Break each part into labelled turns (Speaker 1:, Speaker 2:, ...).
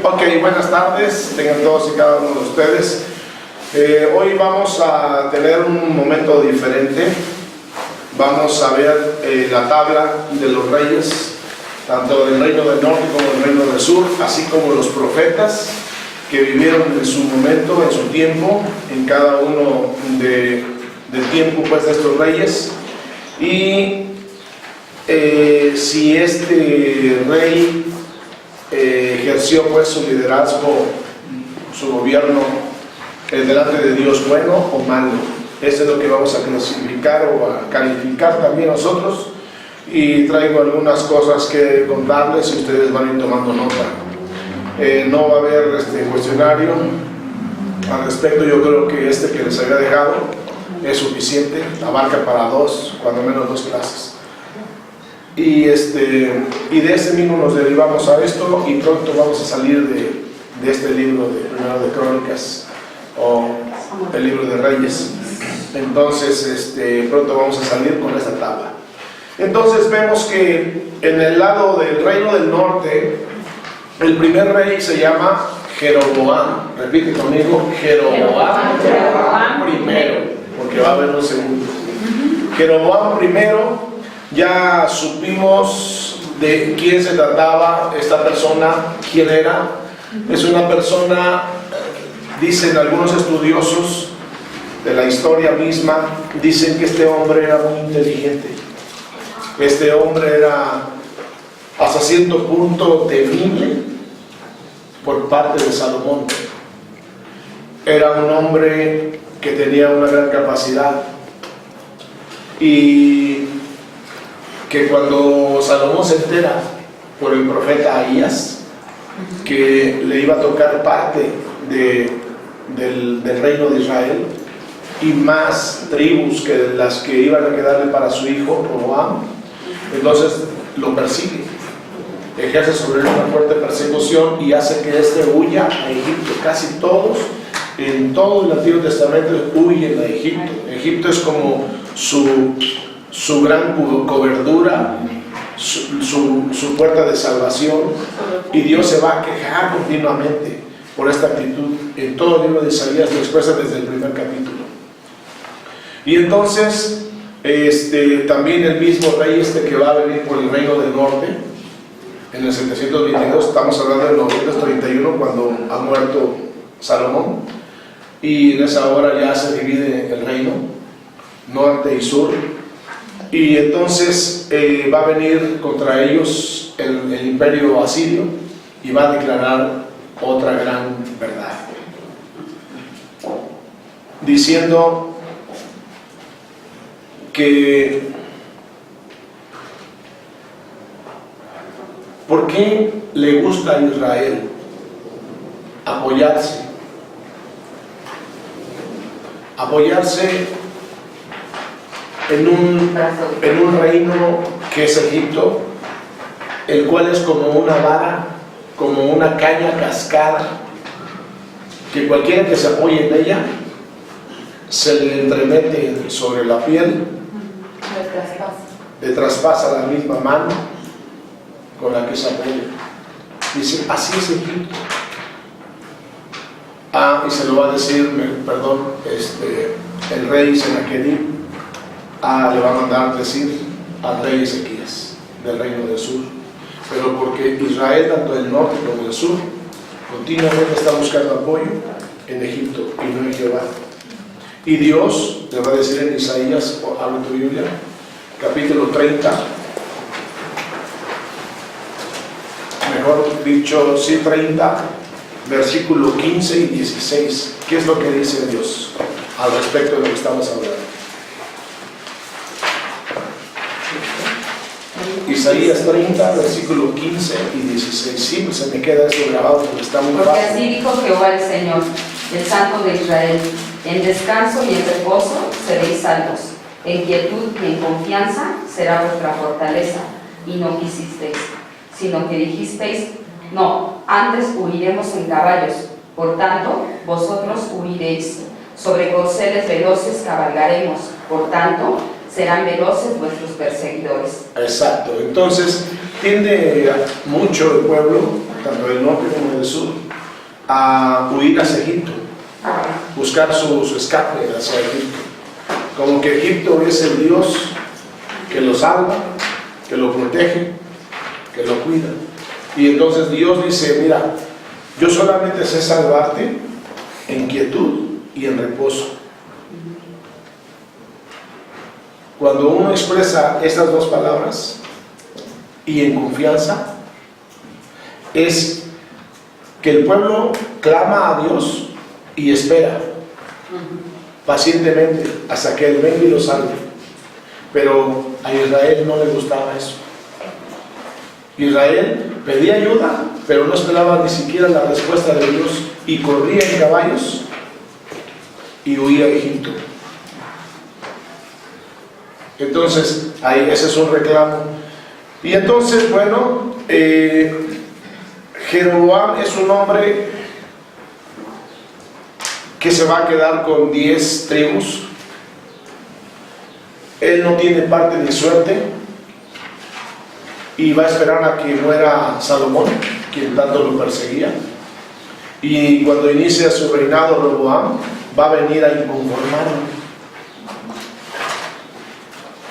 Speaker 1: Ok, buenas tardes, tengan todos y cada uno de ustedes. Hoy vamos a tener un momento diferente. Vamos a ver la tabla de los reyes, tanto del reino del norte como del reino del sur, así como los profetas que vivieron en su momento, en su tiempo, en cada uno del tiempo pues, de estos reyes. Y si este rey ejerció pues su liderazgo, su gobierno delante de Dios, bueno o malo. Eso es lo que vamos a clasificar o a calificar también nosotros, y traigo algunas cosas que contarles y ustedes van a ir tomando nota. No va a haber cuestionario al respecto. Yo creo que que les había dejado es suficiente, abarca para cuando menos dos clases. Y de este mismo nos derivamos a esto, y pronto vamos a salir de este libro primero de Crónicas o el libro de Reyes. Entonces pronto vamos a salir con esta tabla. Entonces vemos que en el lado del reino del norte, el primer rey se llama Jeroboam. Repite conmigo, Jeroboam primero, porque va a haber un segundo. Jeroboam primero. Ya supimos de quién se trataba esta persona, quién era. Es una persona, dicen algunos estudiosos de la historia misma, dicen que este hombre era muy inteligente. Este hombre era hasta cierto punto temible por parte de Salomón. Era un hombre que tenía una gran capacidad, y que cuando Salomón se entera por el profeta Ahías que le iba a tocar parte del reino de Israel y más tribus que las que iban a quedarle para su hijo Roboam, entonces lo persigue, ejerce sobre él una fuerte persecución y hace que huya a Egipto. Casi todos en todo el Antiguo Testamento huyen a Egipto. Egipto es como su gran cobertura, su puerta de salvación, y Dios se va a quejar continuamente por esta actitud. En todo el libro de Isaías lo expresa desde el primer capítulo. Y entonces también el mismo rey que va a venir por el reino del norte en el 722, estamos hablando del 931, cuando ha muerto Salomón, y en esa hora ya se divide el reino norte y sur. Y entonces va a venir contra ellos el imperio asirio y va a declarar otra gran verdad, diciendo que ¿por qué le gusta a Israel apoyarse en un reino que es Egipto, el cual es como una vara, como una caña cascada, que cualquiera que se apoye en ella se le entremete sobre la piel, le traspasa la misma mano con la que se apoya. Dice, así es Egipto. Y se lo va a decir, el rey Senaquerib. Le va a mandar decir al rey Ezequías del reino del sur. Pero porque Israel, tanto del norte como del sur, continuamente está buscando apoyo en Egipto y no en Jehová. Y Dios le va a decir en Isaías, habla tu Biblia, capítulo 30, mejor dicho, sí, 30, versículo 15 y 16. ¿Qué es lo que dice Dios al respecto de lo que estamos hablando? Isaías 30, versículo 15 y 16. Sí, pues se me queda eso grabado porque está muy fácil.
Speaker 2: Porque así dijo Jehová el Señor, el Santo de Israel: en descanso y en reposo seréis salvos, en quietud y en confianza será vuestra fortaleza. Y no quisisteis, sino que dijisteis: no, antes huiremos en caballos. Por tanto, vosotros huiréis. Sobre corceles veloces cabalgaremos. Por tanto, serán veloces vuestros perseguidores.
Speaker 1: Exacto. Entonces, tiende mucho el pueblo, tanto del norte como del sur a huir hacia Egipto, buscar su escape hacia Egipto. Como que Egipto es el Dios que lo salva, que lo protege, que lo cuida. Y entonces Dios dice, mira, yo solamente sé salvarte en quietud y en reposo. Cuando uno expresa estas dos palabras, y en confianza, es que el pueblo clama a Dios y espera pacientemente hasta que Él venga y lo salve. Pero a Israel no le gustaba eso. Israel pedía ayuda, pero no esperaba ni siquiera la respuesta de Dios, y corría en caballos y huía a Egipto. Entonces, ahí ese es un reclamo. Y entonces, bueno, Jeroboam es un hombre que se va a quedar con 10 tribus. Él no tiene parte ni suerte y va a esperar a que muera Salomón, quien tanto lo perseguía. Y cuando inicia su reinado, Roboam va a venir a inconformarlo.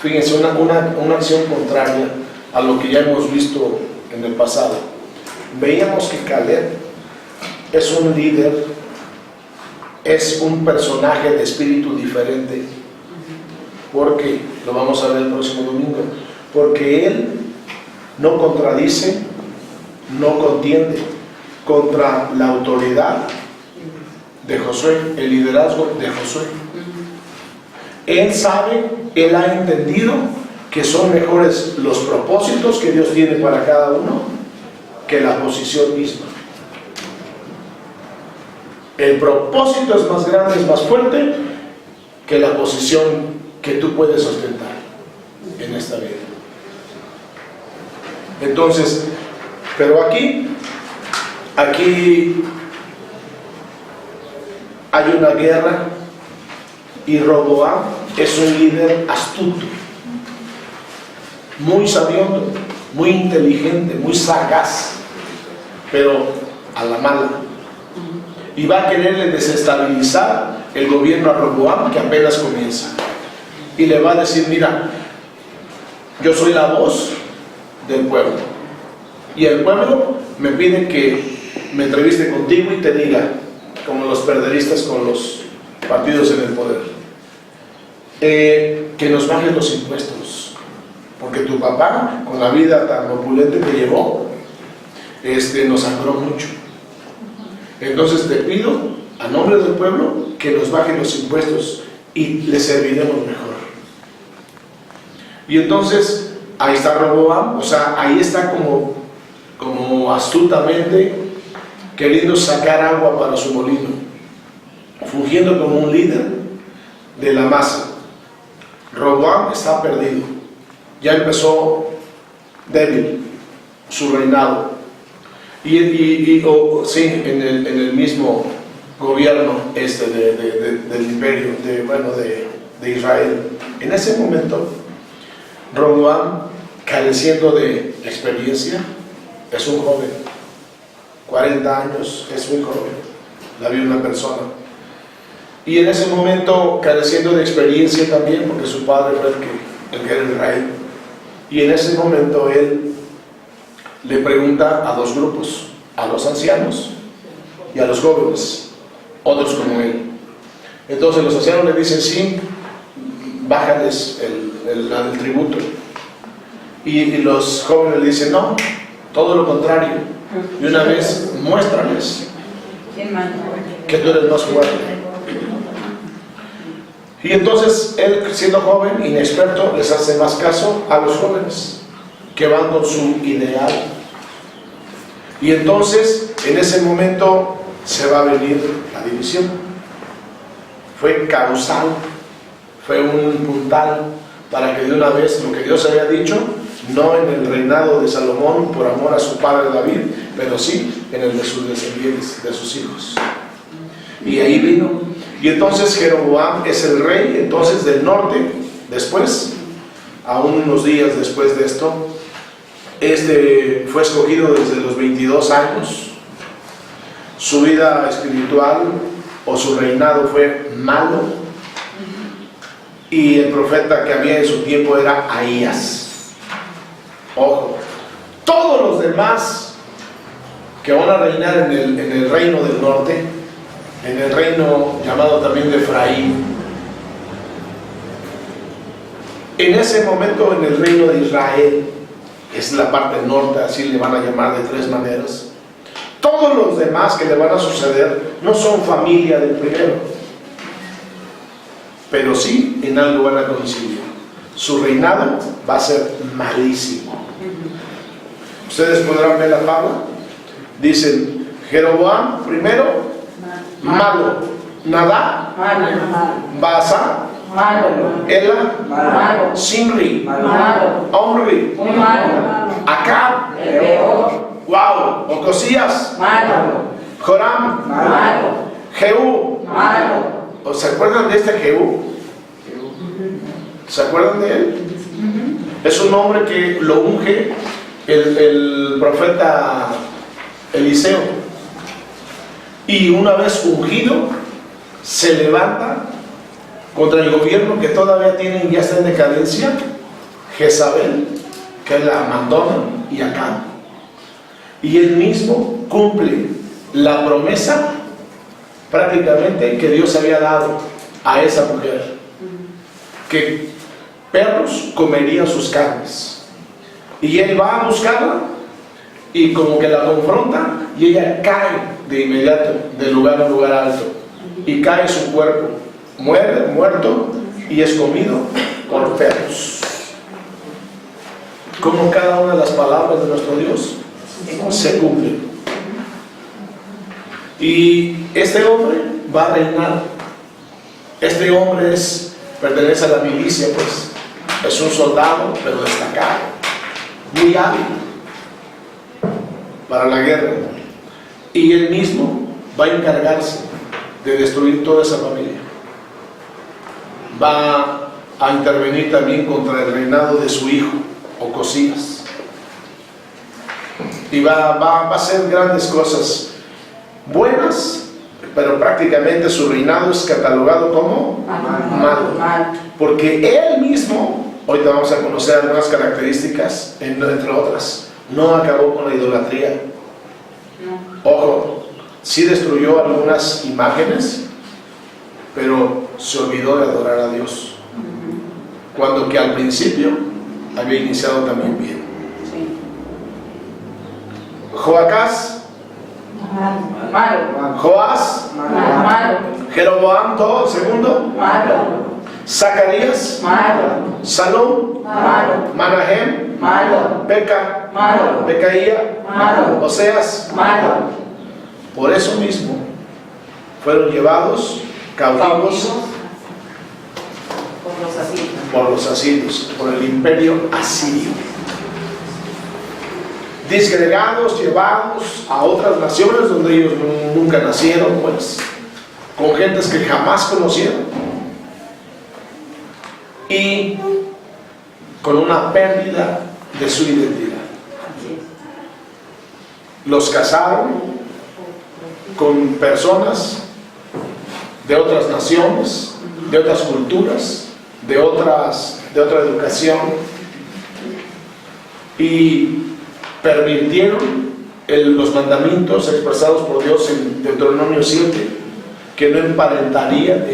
Speaker 1: Fíjense, una acción contraria a lo que ya hemos visto en el pasado. Veíamos que Caleb es un líder, es un personaje de espíritu diferente, porque, lo vamos a ver el próximo domingo, porque él no contradice, no contiende contra la autoridad de Josué, el liderazgo de Josué. Él sabe, él ha entendido que son mejores los propósitos que Dios tiene para cada uno que la posición misma. El propósito es más grande, es más fuerte que la posición que tú puedes ostentar en esta vida. Entonces, pero aquí hay una guerra, y Roboam es un líder astuto, muy sabiondo, muy inteligente, muy sagaz, pero a la mala. Y va a quererle desestabilizar el gobierno a Roboam, que apenas comienza. Y le va a decir, mira, yo soy la voz del pueblo. Y el pueblo me pide que me entreviste contigo y te diga, como los perderistas con los partidos en el poder, que nos bajen los impuestos, porque tu papá, con la vida tan opulente que llevó, nos sangró mucho. Entonces te pido, a nombre del pueblo, que nos bajen los impuestos y le serviremos mejor. Y entonces ahí está Roboam, o sea, ahí está como astutamente queriendo sacar agua para su molino, fungiendo como un líder de la masa. Roboam está perdido, ya empezó débil su reinado, y en el mismo gobierno del imperio de Israel. En ese momento, Roboam, careciendo de experiencia, es un joven, 40 años, es muy joven, la vio una persona. Y en ese momento, careciendo de experiencia también, porque su padre fue el que era el rey. Y en ese momento él le pregunta a dos grupos, a los ancianos y a los jóvenes, otros como él. Entonces los ancianos le dicen, sí, bájales el tributo. Y los jóvenes le dicen, no, todo lo contrario. Y una vez, muéstrales que tú eres más fuerte. Y entonces él, siendo joven, inexperto, les hace más caso a los jóvenes que van con su ideal. Y entonces, en ese momento, se va a venir la división. Fue causal, fue un puntal para que de una vez lo que Dios había dicho, no en el reinado de Salomón por amor a su padre David, pero sí en el de sus descendientes, de sus hijos. Y ahí vino. Y entonces Jeroboam es el rey entonces del norte. Después, aún unos días después de esto, fue escogido desde los 22 años su vida espiritual o su reinado fue malo, y el profeta que había en su tiempo era Ahías. Ojo, todos los demás que van a reinar en el reino del norte, en el reino llamado también de Efraín, en ese momento en el reino de Israel, es la parte norte, así le van a llamar de 3 maneras, todos los demás que le van a suceder no son familia del primero, pero sí en algo van a coincidir. Su reinado va a ser malísimo. Ustedes podrán ver la tabla. Dicen Jeroboam primero, malo. Nadab, Baasa, Ela, Simri, Omri, Acab, wow, Ocosías, Joram, Jehú. ¿Se acuerdan de este Jehú? ¿Se acuerdan de él? Es un hombre que lo unge el profeta Eliseo, y una vez ungido se levanta contra el gobierno que todavía tienen, ya está en decadencia, Jezabel, que la abandonan, y Acab, y él mismo cumple la promesa prácticamente que Dios había dado a esa mujer, que perros comerían sus carnes, y él va a buscarla y como que la confronta, y ella cae de inmediato de lugar a lugar alto, y cae su cuerpo muerto y es comido por perros. Como cada una de las palabras de nuestro Dios se cumple. Y este hombre va a reinar. Este hombre pertenece a la milicia, pues es un soldado, pero destacado, muy hábil para la guerra, y él mismo va a encargarse de destruir toda esa familia. Va a intervenir también contra el reinado de su hijo Ocosías, y va a hacer grandes cosas buenas, pero prácticamente su reinado es catalogado como malo, porque él mismo, hoy vamos a conocer algunas características, entre otras, no acabó con la idolatría. Ojo, sí destruyó algunas imágenes, pero se olvidó de adorar a Dios, cuando que al principio había iniciado también bien. Joacás, Joás, Jeroboam, todo, segundo, Zacarías, Salom, Manahem, Peca, Pecaía, Oseas. Por eso mismo fueron llevados cautivos por los asirios, por el imperio asirio, disgregados, llevados a otras naciones donde ellos nunca nacieron, pues, con gentes que jamás conocieron, y con una pérdida de su identidad. Los casaron con personas de otras naciones, de otras culturas, de otra educación, y permitieron los mandamientos expresados por Dios en Deuteronomio 7, que no emparentarían,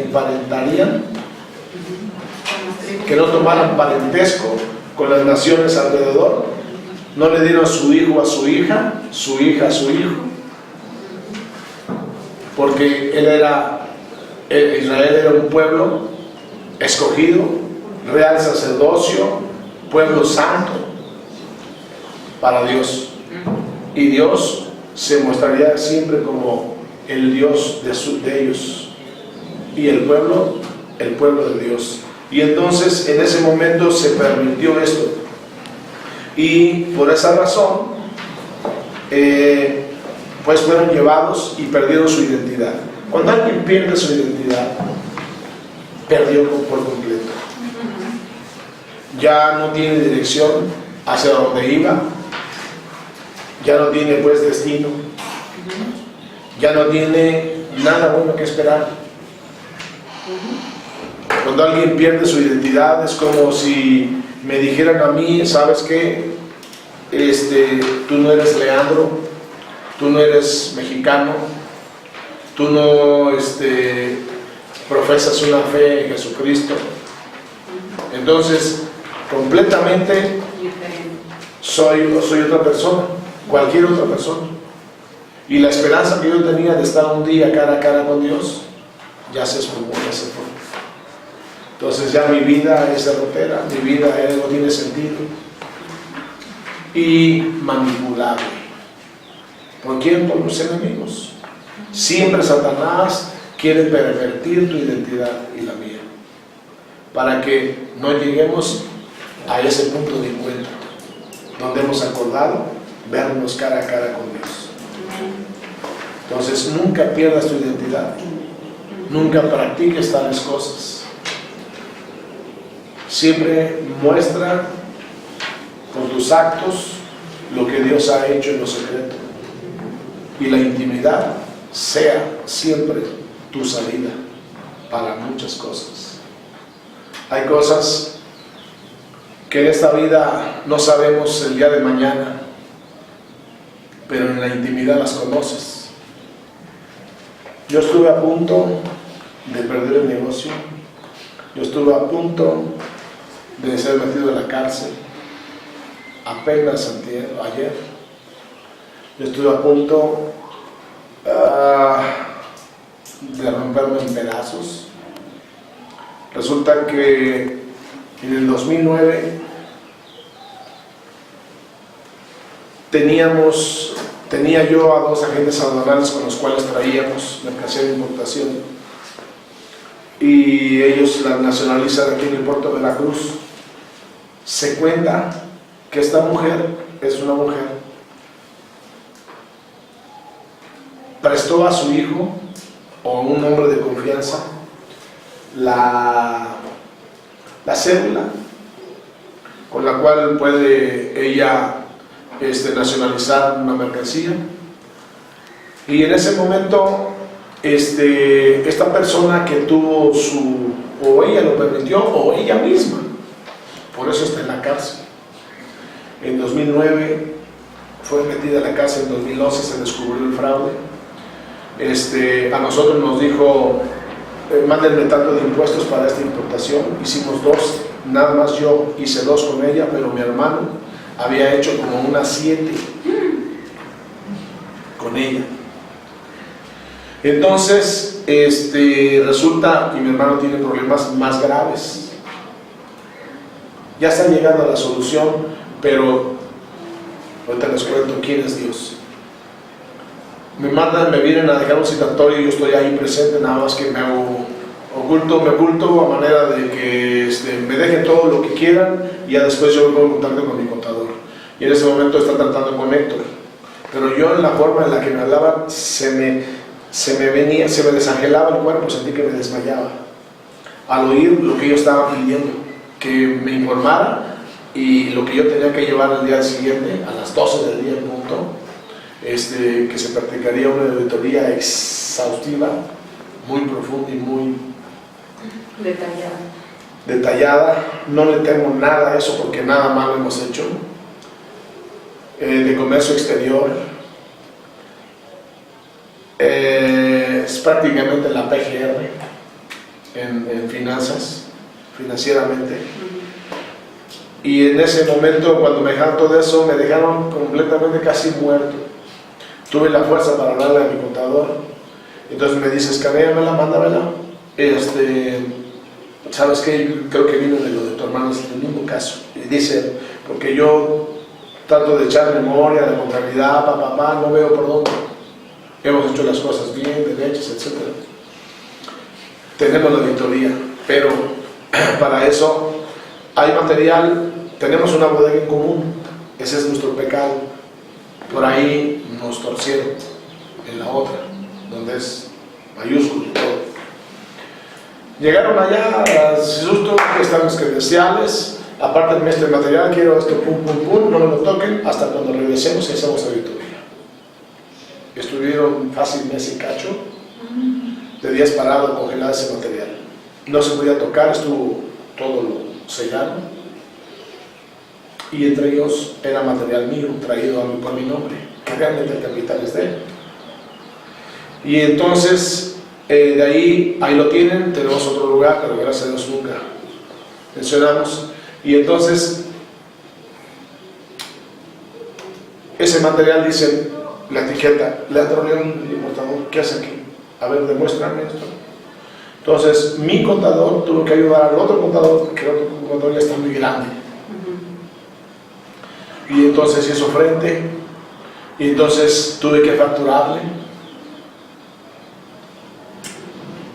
Speaker 1: que no tomaran parentesco con las naciones alrededor, no le dieron su hijo a su hija, su hija a su hijo, porque Israel era un pueblo escogido, real sacerdocio, pueblo santo para Dios, y Dios se mostraría siempre como el Dios de ellos, y el pueblo de Dios. Y entonces en ese momento se permitió esto, y por esa razón pues fueron llevados y perdieron su identidad. Cuando alguien pierde su identidad, perdió por completo. Ya no tiene dirección hacia donde iba, ya no tiene pues destino, ya no tiene nada bueno que esperar. Cuando alguien pierde su identidad es como si me dijeran a mí, ¿sabes qué? Tú no eres Leandro, tú no eres mexicano, tú no profesas una fe en Jesucristo. Entonces, completamente soy otra persona, cualquier otra persona. Y la esperanza que yo tenía de estar un día cara a cara con Dios, ya se esfumó, ya se fue. Entonces ya mi vida es derrotera, mi vida no tiene sentido. Y manipulable. ¿Por quién? Por los enemigos. Siempre Satanás quiere pervertir tu identidad y la mía, para que no lleguemos a ese punto de encuentro, donde hemos acordado vernos cara a cara con Dios. Entonces nunca pierdas tu identidad, nunca practiques tales cosas. Siempre muestra con tus actos lo que Dios ha hecho en lo secreto, y la intimidad sea siempre tu salida para muchas cosas. Hay cosas que en esta vida no sabemos el día de mañana, pero en la intimidad las conoces. Yo estuve a punto de perder el negocio, yo estuve a punto de ser metido en la cárcel, apenas ayer. Yo estuve a punto de romperme en pedazos. Resulta que en el 2009 tenía yo a 2 agentes aduanales con los cuales traíamos mercancía de importación, y ellos la nacionalizan aquí en el puerto de Veracruz. Se cuenta que esta mujer es una mujer, prestó a su hijo o a un hombre de confianza la cédula con la cual puede ella nacionalizar una mercancía, y en ese momento esta persona que tuvo o ella lo permitió o ella misma, por eso está en la cárcel. En 2009 fue metida en la cárcel, en 2011 se descubrió el fraude. A nosotros nos dijo, mándenme tanto de impuestos para esta importación. Hicimos 2, nada más yo hice 2 con ella, pero mi hermano había hecho como unas 7 con ella. Entonces resulta, y mi hermano tiene problemas más graves. Ya está llegando a la solución, pero ahorita les cuento quién es Dios. Me vienen a dejar un citatorio y yo estoy ahí presente, nada más que me oculto a manera de que me dejen todo lo que quieran, y ya después yo me pongo en contacto con mi contador. Y en ese momento está tratando con Héctor, pero yo, en la forma en la que me hablaban, se me desangelaba el cuerpo, sentí que me desmayaba al oír lo que ellos estaban pidiendo, que me informara, y lo que yo tenía que llevar el día siguiente, a las 12 del día en punto, que se practicaría una auditoría exhaustiva, muy profunda y muy detallada. No le temo nada a eso, porque nada malo hemos hecho. De comercio exterior, es prácticamente la PGR en finanzas, financieramente. Y en ese momento, cuando me dejaron todo eso, me dejaron completamente casi muerto. Tuve la fuerza para hablarle a mi contador. Entonces me dice, escanéamela, mándamela. ¿Sabes qué? Creo que vino de lo de tu hermano, es el mismo caso. Y dice, porque yo trato de echar memoria de contabilidad, no veo por dónde. Hemos hecho las cosas bien, derechas, etc. Tenemos la auditoría, pero para eso hay material, tenemos una bodega en común, ese es nuestro pecado. Por ahí nos torcieron en la otra, donde es mayúsculo todo. Llegaron allá, justo que están los credenciales, aparte de este material, quiero esto, no me lo toquen, hasta cuando regresemos y hacemos auditoría. estuvieron fácil mes y cacho de días parado, congelado ese material. No se podía tocar, estuvo todo sellado. Y entre ellos era material mío, traído por mi nombre, que realmente el capital es de él. Y entonces, de ahí lo tienen, tenemos otro lugar, pero gracias a Dios nunca mencionamos. Y entonces, ese material dice, la etiqueta, Leandro León, el importador, ¿qué hace aquí? A ver, demuéstrame esto. Entonces, mi contador tuvo que ayudar al otro contador, porque el otro contador ya está muy grande. Y entonces hizo frente, y entonces tuve que facturarle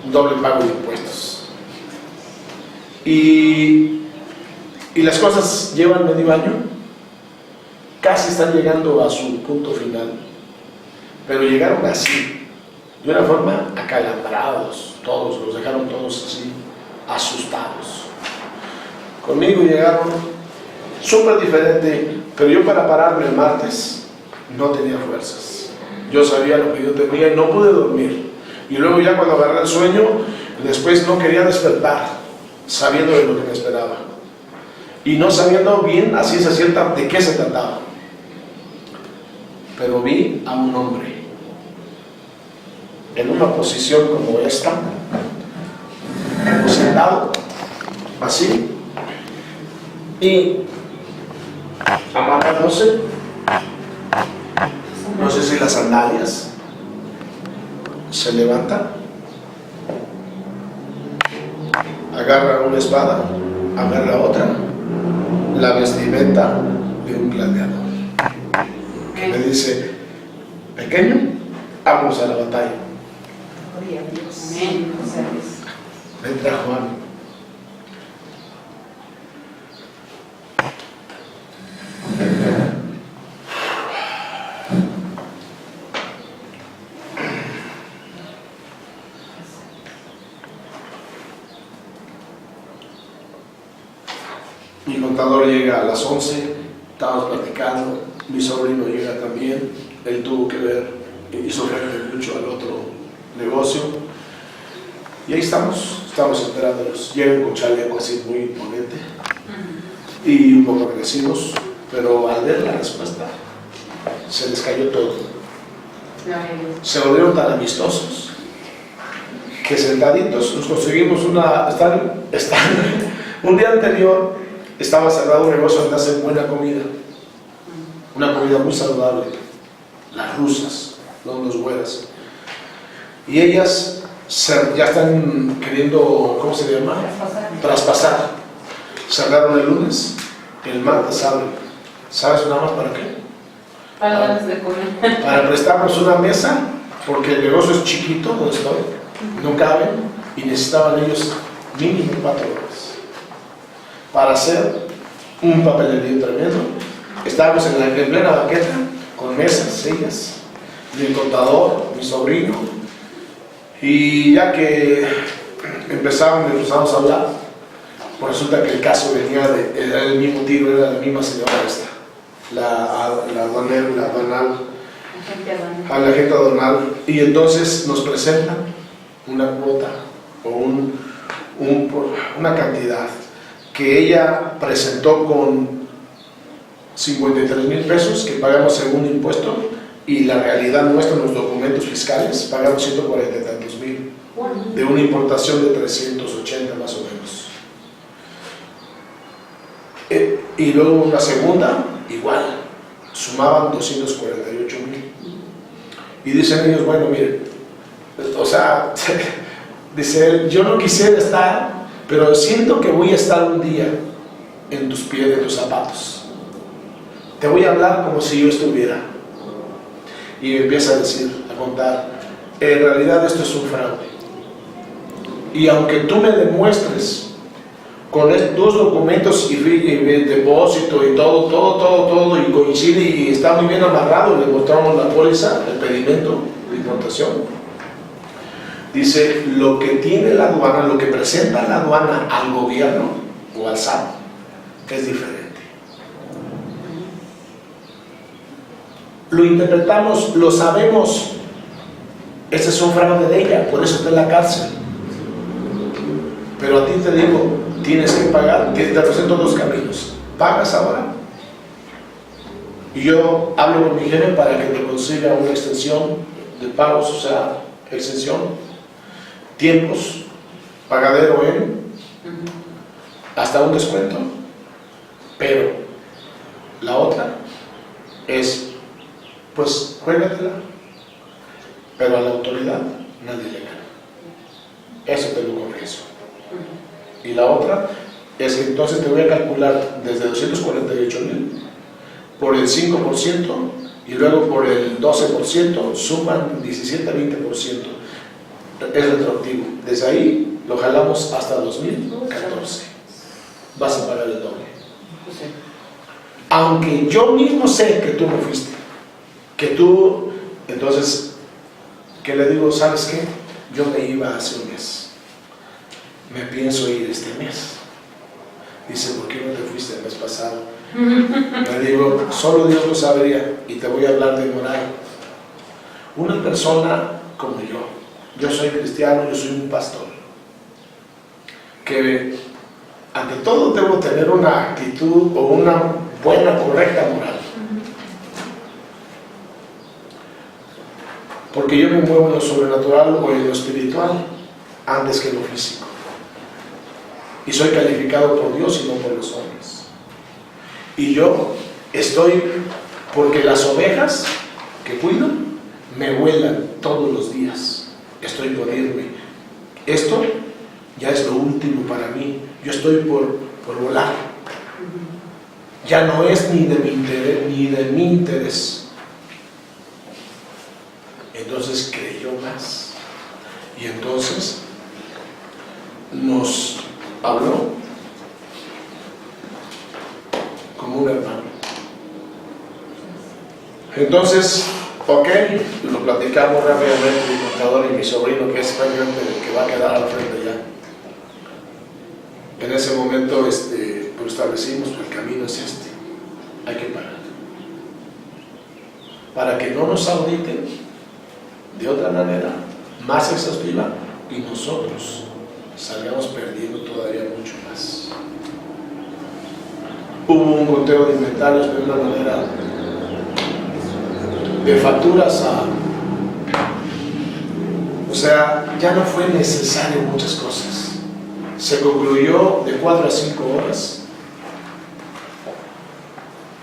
Speaker 1: un doble pago de impuestos. Y las cosas llevan medio año, casi están llegando a su punto final, pero llegaron así, de una forma acalambrados, todos, los dejaron todos así, asustados. Conmigo llegaron súper diferente, pero yo para pararme el martes no tenía fuerzas. Yo sabía lo que yo tenía y no pude dormir. Y luego ya cuando agarré el sueño, después no quería despertar, sabiendo de lo que me esperaba. Y no sabiendo bien a ciencia cierta de qué se trataba. Pero vi a un hombre en una posición como esta, como sentado, así, y amarrándose, no sé si las sandalias, se levanta, agarra una espada, agarra otra, la vestimenta de un gladiador, que me dice, pequeño, vamos a la batalla. Vente a Juan. Mi contador llega a las 11, estábamos platicando, mi sobrino llega también, él tuvo que ver, hizo frente mucho al otro negocio, y ahí estamos enterándonos. Llegan con chaleco así muy imponente y un poco agresivos, pero al ver la respuesta se les cayó todo. Se volvieron tan amistosos que sentaditos nos conseguimos un día anterior estaba cerrado un negocio donde hacen buena comida, una comida muy saludable, las rusas, no las güeras, y ellas ya están queriendo, ¿cómo se llama? Traspasar. Cerraron el lunes, el martes abren. ¿Sabes nada más para qué?
Speaker 2: Para darles de comer.
Speaker 1: Para prestarnos una mesa, porque el negocio es chiquito donde estoy, no caben, y necesitaban ellos mínimo 4 horas para hacer un papelerío tremendo. Estábamos en plena banqueta, con mesas, sillas, mi contador, mi sobrino, y ya que empezamos a hablar, pues resulta que el caso venía era el mismo tiro, era la misma señora esta, la agente aduanal, y entonces nos presentan una cuota o una cantidad que ella presentó con 53,000 pesos que pagamos según impuesto, y la realidad nuestra en los documentos fiscales pagamos 140 y tantos mil de una importación de 380 más o menos. Y luego una segunda igual, sumaban 248,000, y dicen ellos, bueno, miren, o sea, dice él, yo no quisiera estar, pero siento que voy a estar un día en tus pies, en tus zapatos. Te voy a hablar como si yo estuviera. Y empieza a decir, a contar, en realidad esto es un fraude. Y aunque tú me demuestres con estos documentos y depósito y todo, y coincide y está muy bien amarrado, le mostramos la póliza, el pedimento de importación. Dice, lo que tiene la aduana, lo que presenta la aduana al gobierno o al SAT es diferente. lo interpretamos, lo sabemos. Ese es un fraude de ella, por eso está en la cárcel. Pero a ti te digo, tienes que pagar, te presento dos caminos. ¿Pagas ahora? Y yo hablo con mi jefe para que te consiga una extensión de pagos, o sea, extensión, tiempos, pagadero en, hasta un descuento. Pero la otra es, pues, juégatela. Pero a la autoridad nadie le gana. Eso te lo confieso. Y la otra es que entonces te voy a calcular desde 248,000 por el 5% y luego por el 12%, suman 17 a 20%. Es retroactivo. Desde ahí lo jalamos hasta 2014. Vas a pagar el doble. Aunque yo mismo sé que tú no fuiste, que tú, entonces, ¿qué le digo? ¿Sabes qué? Yo me iba hace un mes. Me pienso ir este mes. Dice, ¿por qué no te fuiste el mes pasado? Le digo, solo Dios lo sabría, y te voy a hablar de moral. Una persona como yo soy cristiano, yo soy un pastor, que ante todo debo tener una actitud o una buena, correcta moral. Porque yo me muevo en lo sobrenatural o en lo espiritual antes que en lo físico. Y soy calificado por Dios y no por los hombres. Y yo estoy, porque las ovejas que cuido me vuelan todos los días. Estoy por irme. Esto ya es lo último para mí. Yo estoy por volar. Ya no es ni de mi interés. Entonces creyó más. Y entonces nos habló como un hermano. Entonces, ok, lo platicamos rápidamente, mi contador y mi sobrino, que es prácticamente el que va a quedar al frente ya. En ese momento pues establecimos que el camino es este. Hay que pagar. Para que no nos auditen de otra manera, más exhaustiva, y nosotros salgamos perdiendo todavía mucho más. Hubo un conteo de inventarios de una manera de facturas o sea, ya no fue necesario muchas cosas. Se concluyó de 4 a 5 horas.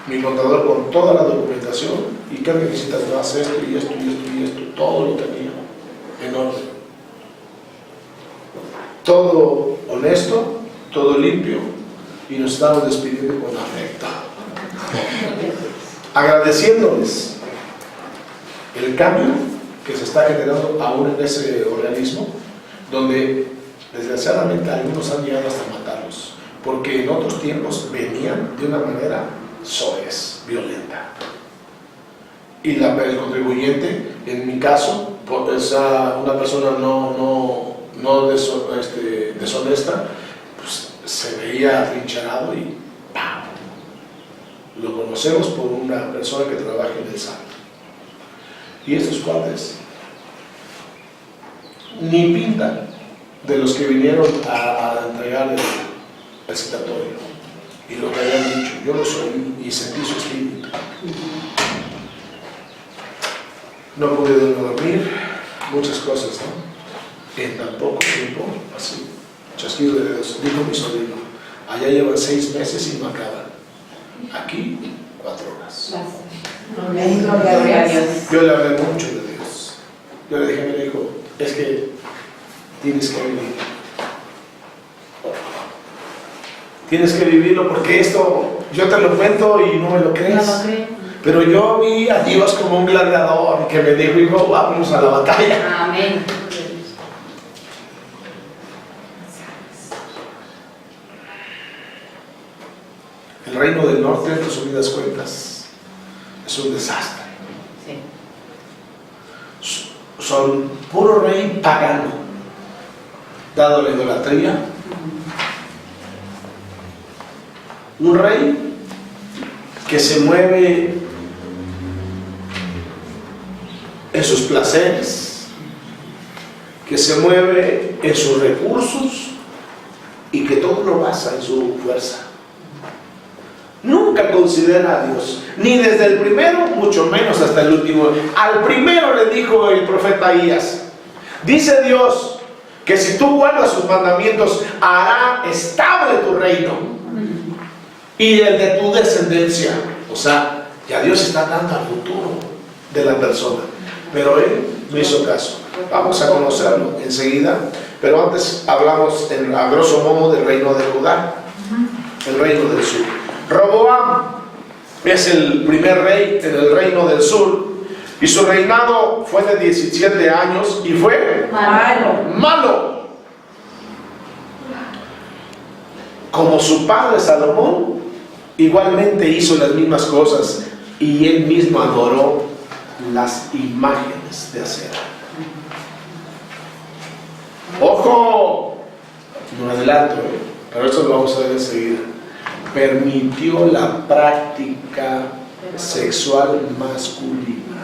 Speaker 1: Mi contador con toda la documentación, y qué necesitas más, esto y esto y esto y esto, todo lo tenía en orden. Todo honesto, todo limpio, y nos estamos despidiendo con afecto, agradeciéndoles el cambio que se está generando aún en ese organismo, donde desgraciadamente algunos han llegado hasta matarlos, porque en otros tiempos venían de una manera soez, violenta, y el contribuyente, en mi caso, una persona no deshonesta, pues se veía atrincherado y ¡pam! Lo conocemos por una persona que trabaja en el SAT. Y estos cuates ni pintan de los que vinieron a entregar el citatorio. Y lo que habían dicho, yo lo soy y sentí su espíritu. No pude dormir, muchas cosas, ¿no? En tan poco tiempo, así, chasquido de dedos. Dijo mi sobrino, allá llevan 6 meses y no acaban. Aquí, 4 horas.
Speaker 2: Gloria a Dios.
Speaker 1: Yo le hablé mucho de Dios. Yo le dije a mi hijo, es que tienes que vivir. Tienes que vivirlo, porque esto, yo te lo cuento y no me lo crees.
Speaker 2: No lo creo.
Speaker 1: Pero yo vi a Dios como un gladiador que me dijo, hijo, vamos a la batalla.
Speaker 2: Amén.
Speaker 1: El reino del norte, en resumidas cuentas, es un desastre.
Speaker 2: Sí.
Speaker 1: Son puro rey pagano, dado la idolatría. Un rey que se mueve en sus placeres, que se mueve en sus recursos y que todo lo basa en su fuerza. Nunca considera a Dios, ni desde el primero, mucho menos hasta el último. Al primero le dijo el profeta Ahías, dice Dios que si tú guardas sus mandamientos, hará estable tu reino y el de tu descendencia. O sea, ya Dios está dando al futuro de la persona, pero él no hizo caso. Vamos a conocerlo enseguida, pero antes hablamos a grosso modo del reino de Judá, el reino del sur. Roboam es el primer rey en el reino del sur, y su reinado fue de 17 años y fue malo. Como su padre Salomón, igualmente hizo las mismas cosas, y él mismo adoró las imágenes de acera. Ojo, no adelanto, pero esto lo vamos a ver enseguida. Permitió la práctica sexual masculina,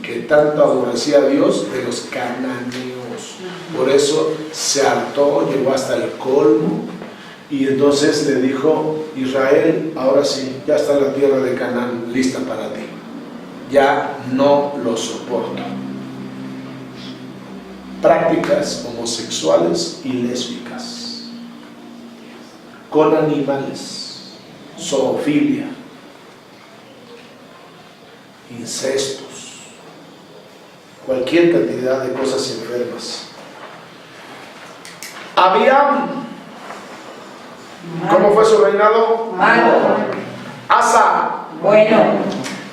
Speaker 1: que tanto aborrecía a Dios, de los cananeos. Por eso se hartó, llegó hasta el colmo, y entonces le dijo: Israel, ahora sí, ya está la tierra de Canaán lista para ti, ya no lo soporto. Prácticas homosexuales y lésbicas con animales, zoofilia, incestos, cualquier cantidad de cosas enfermas. Abiam, ¿cómo fue su reinado?
Speaker 3: Malo.
Speaker 1: Asa,
Speaker 3: Bueno.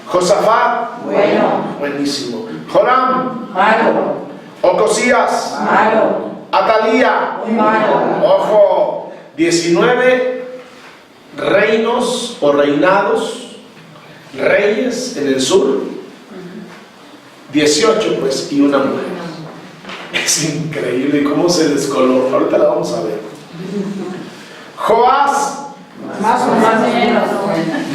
Speaker 1: Josafat,
Speaker 3: Bueno.
Speaker 1: buenísimo. Joram,
Speaker 3: Malo.
Speaker 1: Ocosías,
Speaker 3: Malo.
Speaker 1: Atalía,
Speaker 3: Muy malo.
Speaker 1: ojo, 19 reinos o reinados, reyes en el sur, 18 pues, y una mujer. Es increíble cómo se descoloró. Ahorita la vamos a ver. Joás,
Speaker 3: Más o menos.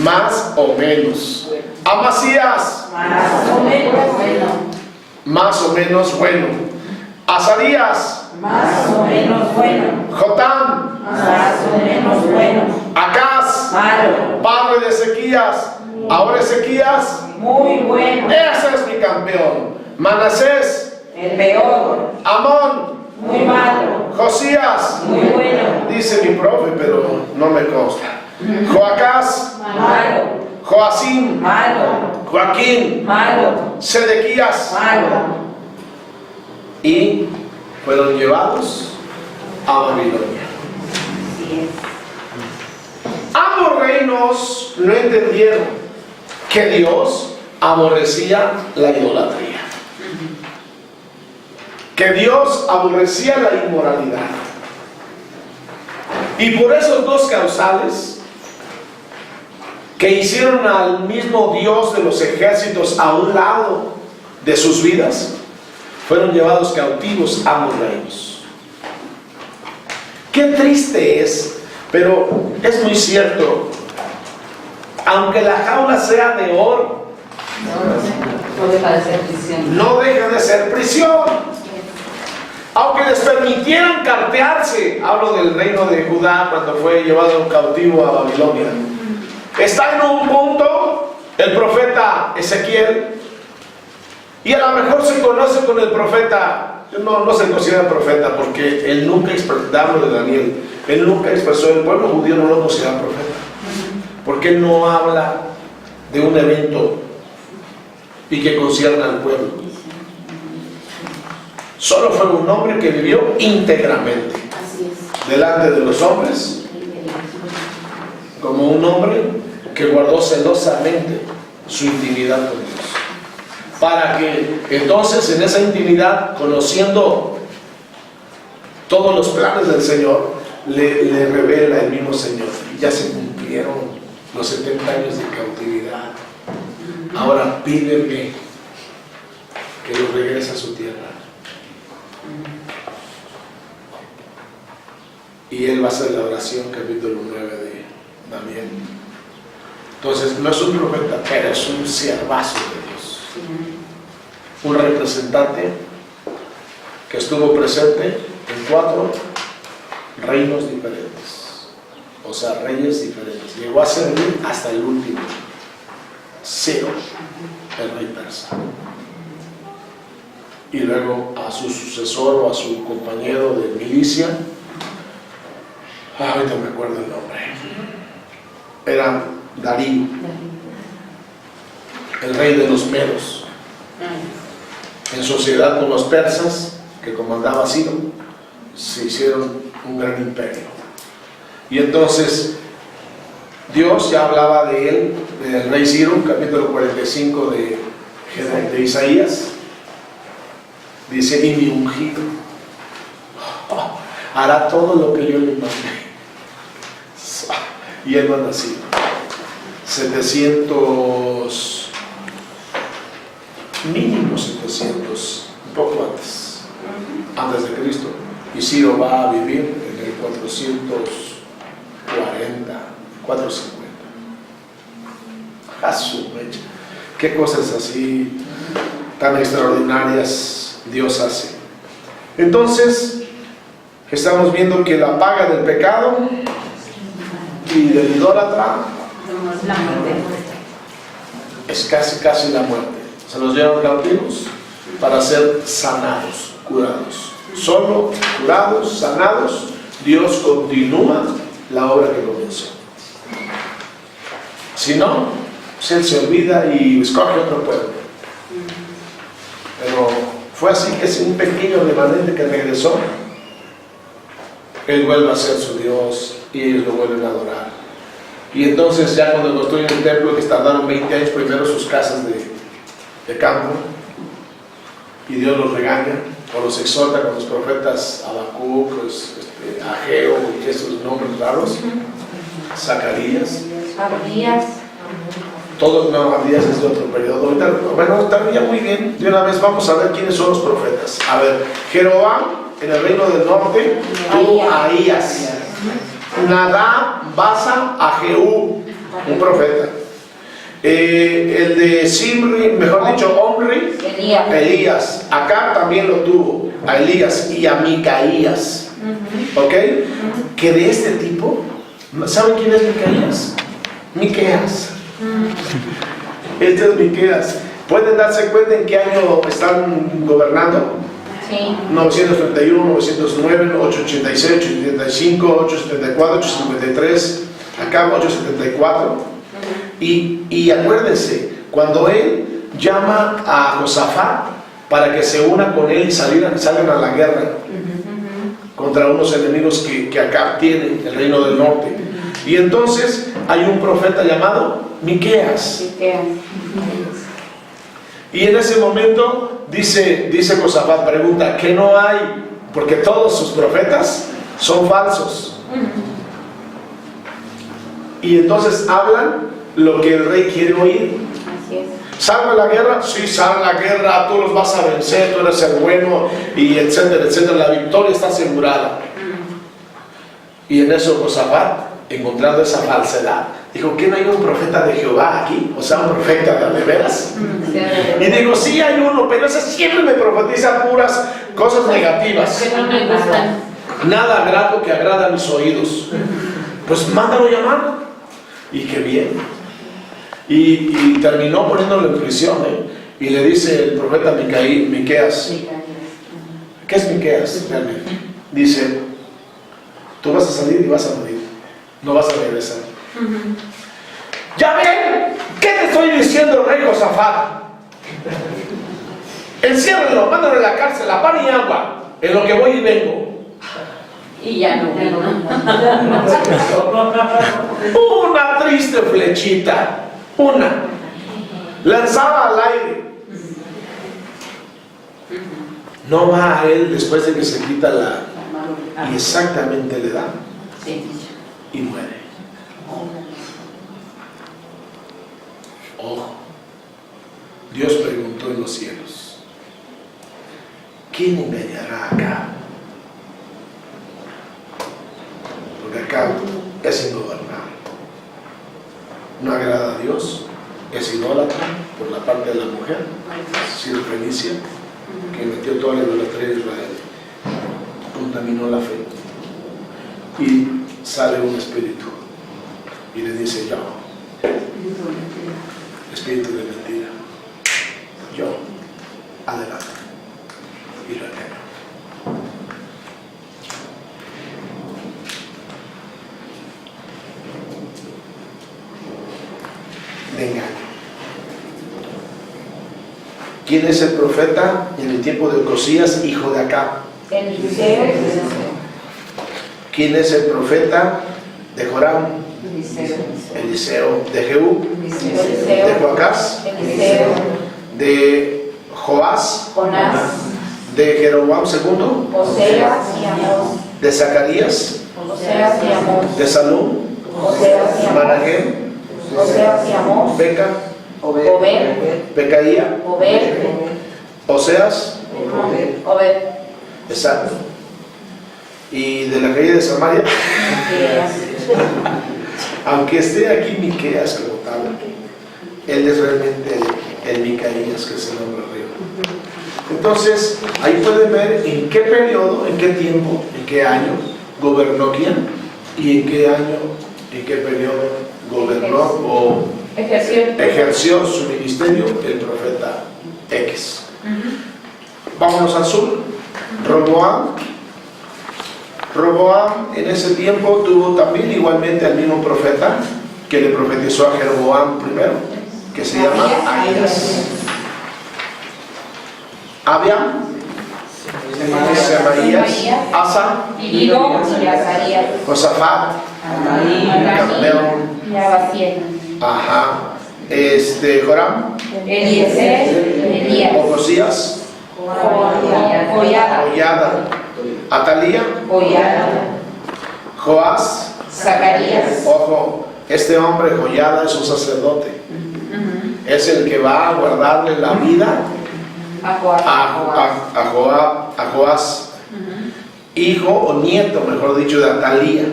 Speaker 1: más o menos. Amasías,
Speaker 3: Más o menos.
Speaker 1: más o menos bueno. Azarías,
Speaker 3: Más o menos bueno.
Speaker 1: Jotam,
Speaker 3: Más o menos bueno.
Speaker 1: Acaz,
Speaker 3: Malo.
Speaker 1: padre de Ezequías. Ahora Ezequías,
Speaker 3: Muy bueno.
Speaker 1: ese es mi campeón. Manasés,
Speaker 3: El peor.
Speaker 1: Amón,
Speaker 3: Muy malo.
Speaker 1: Josías,
Speaker 3: Muy bueno.
Speaker 1: dice mi profe, pero no me consta. Joacás,
Speaker 3: Malo.
Speaker 1: Joacim,
Speaker 3: Malo.
Speaker 1: Joaquín,
Speaker 3: Malo.
Speaker 1: Sedequías,
Speaker 3: Malo.
Speaker 1: y fueron llevados a Babilonia.
Speaker 3: Así es.
Speaker 1: Ambos reinos no entendieron que Dios aborrecía la idolatría, que Dios aborrecía la inmoralidad, y por esos dos causales que hicieron al mismo Dios de los ejércitos a un lado de sus vidas, fueron llevados cautivos ambos reinos. Qué triste es, pero es muy cierto. Aunque la jaula sea de oro,
Speaker 2: No deja de ser prisión.
Speaker 1: no deja de ser prisión. Aunque les permitieran cartearse, hablo del reino de Judá cuando fue llevado cautivo a Babilonia. Está en un punto el profeta Ezequiel, y a lo mejor se conoce con el profeta, no se considera profeta, porque él nunca expresó, hablo de Daniel, él nunca expresó, el pueblo judío no lo considera profeta, porque él no habla de un evento y que concierne al pueblo. Solo fue un hombre que vivió íntegramente delante de los hombres, como un hombre que guardó celosamente su intimidad con Dios, para que entonces en esa intimidad, conociendo todos los planes del Señor, le revela el mismo Señor: ya se cumplieron los 70 años de cautividad, ahora pídeme que lo regrese a su tierra. Y él va a hacer la oración, capítulo 9 de Daniel. Entonces no es un profeta, pero es un siervazo de Dios. un representante que estuvo presente en 4 reinos diferentes, o sea, reyes diferentes. Llegó a servir hasta el último, Ciro, el rey persa. Y luego a su sucesor o a su compañero de milicia, ahorita me acuerdo el nombre, era Darío, el rey de los medos, en sociedad con los persas que comandaba Ciro, se hicieron un gran imperio. Y entonces Dios ya hablaba de él, del rey Ciro, capítulo 45 de Isaías. Dice: y mi ungido hará todo lo que yo le mandé. Y él no ha nacido. 700, mínimo 700, un poco antes de Cristo. Y Ciro va a vivir en el 440, 450. A su mecha. Qué cosas así tan extraordinarias Dios hace. Entonces, estamos viendo que la paga del pecado y del idólatra es casi la muerte. Se los llevan cautivos para ser sanados, curados. Solo curados, sanados, Dios continúa la obra que comenzó. Si no, Él se olvida y escoge otro pueblo. Pero fue así que es un pequeño remanente que regresó. Él vuelve a ser su Dios y ellos lo vuelven a adorar. Y entonces ya cuando construyen el templo, que tardaron 20 años primero sus casas de campo, y Dios los regaña o los exhorta con los profetas Habacuc, Ageo y esos nombres raros, Zacarías. Todos, no, Abdías es de otro periodo. Bueno, también ya muy bien. De una vez vamos a ver quiénes son los profetas. A ver, Jeroboam en el reino del norte tuvo a Ahías. Nadab, Basa, a Jehú, un profeta. El de Simri, mejor dicho, Omri, Elías. Acá también lo tuvo, a Elías y a Micaías. ¿Ok? Que de este tipo, ¿saben quién es Micaías? Miqueas. Este es Miqueas. ¿Pueden darse cuenta en qué año están gobernando?
Speaker 3: Sí.
Speaker 1: 931, 909, 886, 875, 874, 853, acá 874. Y acuérdense, cuando él llama a Josafat para que se una con él y salgan a la guerra contra unos enemigos que acá tiene el reino del norte. Y entonces hay un profeta llamado Miqueas. Y en ese momento dice Josafat, pregunta, ¿qué no hay? Porque todos sus profetas son falsos. Y entonces hablan lo que el rey quiere oír.
Speaker 3: Así es.
Speaker 1: ¿Sal a la guerra? Sí, sal a la guerra, tú los vas a vencer, tú eres el bueno, y etcétera, etcétera. La victoria está asegurada. Y en eso Josafat, encontrando esa falsedad, dijo, ¿que no hay un profeta de Jehová aquí? O sea, un profeta de veras. Y digo, sí hay uno, pero ese siempre me profetiza puras cosas negativas.
Speaker 3: Que no me gustan.
Speaker 1: Nada grato que agrada a mis oídos. Pues mándalo llamar. Y qué bien. Y terminó poniéndolo en prisión, y le dice el profeta Miqueas, ¿qué es Miqueas realmente? Dice, tú vas a salir y vas a morir, no vas a regresar. Ya ven, ¿qué te estoy diciendo, rey Josafat? Enciérrenlo, mándalo a la cárcel, a pan y agua, en lo que voy y vengo.
Speaker 3: Y ya no vino.
Speaker 1: Una triste flechita, una, lanzada al aire. No va a él después de que se quita y exactamente le da y muere. Ojo, Dios preguntó en los cielos, ¿quién engañará acá? Porque acá es ingobernable, no agrada a Dios, es idólatra, por la parte de la mujer, es decir, Fenicia, que metió toda la idolatría de Israel, contaminó la fe. Y sale un espíritu y le dice: yo, espíritu de mentira, yo, adelante, y lo engaño. De engaño. ¿Quién es el profeta en el tiempo de Ocosías, hijo de Acab?
Speaker 3: Eliseo.
Speaker 1: ¿Quién es el profeta de Joram? Eliseo. ¿De Jehú? ¿De Joacás?
Speaker 3: Eliseo.
Speaker 1: ¿De Joás?
Speaker 3: Jonás.
Speaker 1: ¿De Jeroboam II?
Speaker 3: Oseas y Amós.
Speaker 1: ¿De Zacarías?
Speaker 3: Oseas y Amós.
Speaker 1: ¿De Salum?
Speaker 3: Oseas y Amós.
Speaker 1: ¿Manahem?
Speaker 3: Oseas y Amós.
Speaker 1: ¿Beca?
Speaker 3: Obed.
Speaker 1: ¿Becaía?
Speaker 3: Obed.
Speaker 1: ¿Oseas?
Speaker 3: Obed.
Speaker 1: Exacto. ¿Y de la calle de Samaria? Aunque esté aquí Miqueas como tal, él es realmente el Micaías que se nombra arriba. Entonces, ahí pueden ver en qué periodo, en qué tiempo, en qué año gobernó quién y en qué año, en qué periodo gobernó o ejerció su ministerio el profeta X. Vámonos al sur. Roboam en ese tiempo tuvo también igualmente al mismo profeta que le profetizó a Jeroboam primero, que se llama Ahías. Abiam, Semaías, Asa,
Speaker 3: Ido y Azarías.
Speaker 1: Josafat, Campeón,
Speaker 3: Y Abaciel.
Speaker 1: ajá, Joram,
Speaker 3: Eliezer. Elías.
Speaker 1: Ocosías,
Speaker 3: Joiada.
Speaker 1: Joiada, Atalía,
Speaker 3: Joiada.
Speaker 1: Joás.
Speaker 3: Zacarías.
Speaker 1: Ojo, este hombre Joiada es un sacerdote. Es el que va a guardarle la vida a Joás, hijo o nieto, mejor dicho, de Atalía.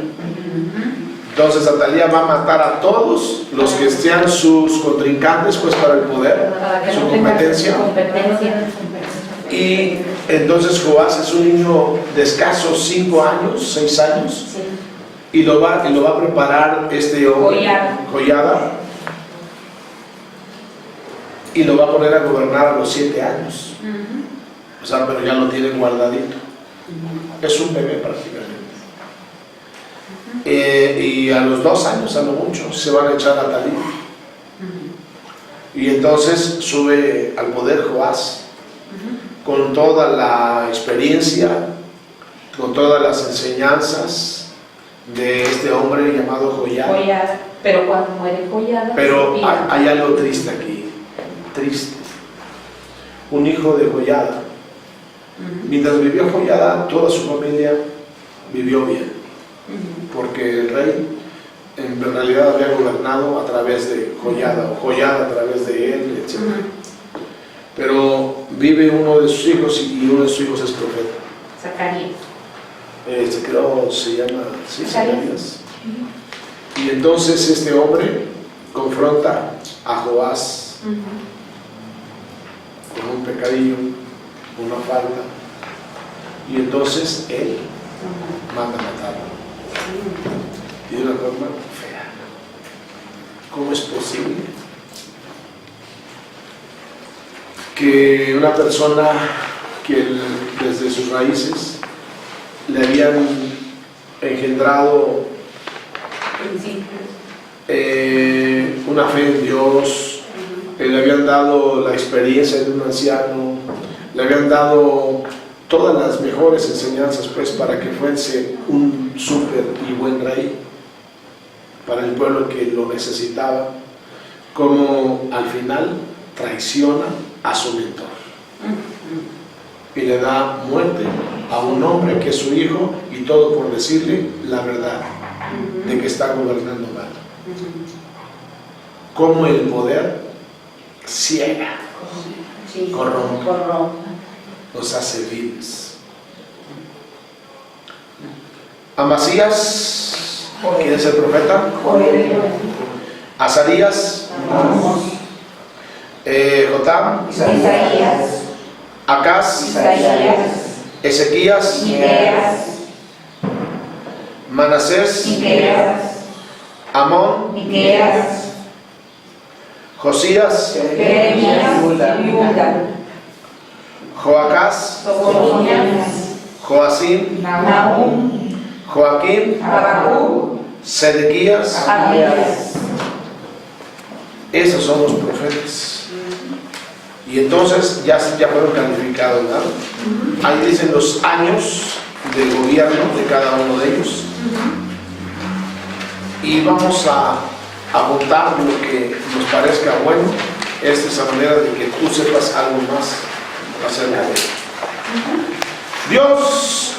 Speaker 1: Entonces Atalía va a matar a todos los que sean sus contrincantes, pues, para el poder, su competencia. Y entonces Joás es un niño de escasos 5 años, 6 años, y lo va a preparar este hombre, Joiada, y lo va a poner a gobernar a los 7 años. O sea, pero ya lo tiene guardadito. Es un bebé prácticamente. Y a los 2 años, a lo mucho, se van a echar a Atalía. Y entonces sube al poder Joás, con toda la experiencia, con todas las enseñanzas de este hombre llamado Joiada.
Speaker 3: Pero cuando muere Joiada.
Speaker 1: Pero hay algo triste aquí, triste. Un hijo de Joiada. Mientras vivió Joiada, toda su familia vivió bien, porque el rey en realidad había gobernado a través de Joiada, o Joiada a través de él, etc. Pero vive uno de sus hijos y uno de sus hijos es profeta.
Speaker 3: Zacarías.
Speaker 1: Creo se llama Zacarías. Y entonces este hombre confronta a Joás con un pecadillo, una falta, y entonces él manda a matarlo. Y de una forma fea. ¿Cómo es posible que una persona que desde sus raíces le habían engendrado una fe en Dios, le habían dado la experiencia de un anciano, le habían dado todas las mejores enseñanzas, pues, para que fuese un súper y buen rey para el pueblo que lo necesitaba, como al final traiciona a su mentor y le da muerte a un hombre que es su hijo, y todo por decirle la verdad de que está gobernando mal. Como el poder ciega, corrompe, los hace viles. Amasías, ¿quién es el profeta? Azarías, Jotam,
Speaker 3: Isaías,
Speaker 1: Acaz,
Speaker 3: Isaías,
Speaker 1: Ezequías,
Speaker 3: Miqueas,
Speaker 1: Manasés,
Speaker 3: Miqueas,
Speaker 1: Amón,
Speaker 3: Miqueas,
Speaker 1: Josías,
Speaker 3: Jeremías, Judá,
Speaker 1: Joacás,
Speaker 3: Sofonías,
Speaker 1: Joacim,
Speaker 3: Nahum,
Speaker 1: Joaquín,
Speaker 3: Habacuc,
Speaker 1: Sedequías.
Speaker 3: Abías.
Speaker 1: Esos son los profetas. Y entonces ya fueron calificados, ¿verdad? Ahí dicen los años de gobierno de cada uno de ellos. Y vamos a apuntar lo que nos parezca bueno. Esta es la manera de que tú sepas algo más acerca de él. Dios,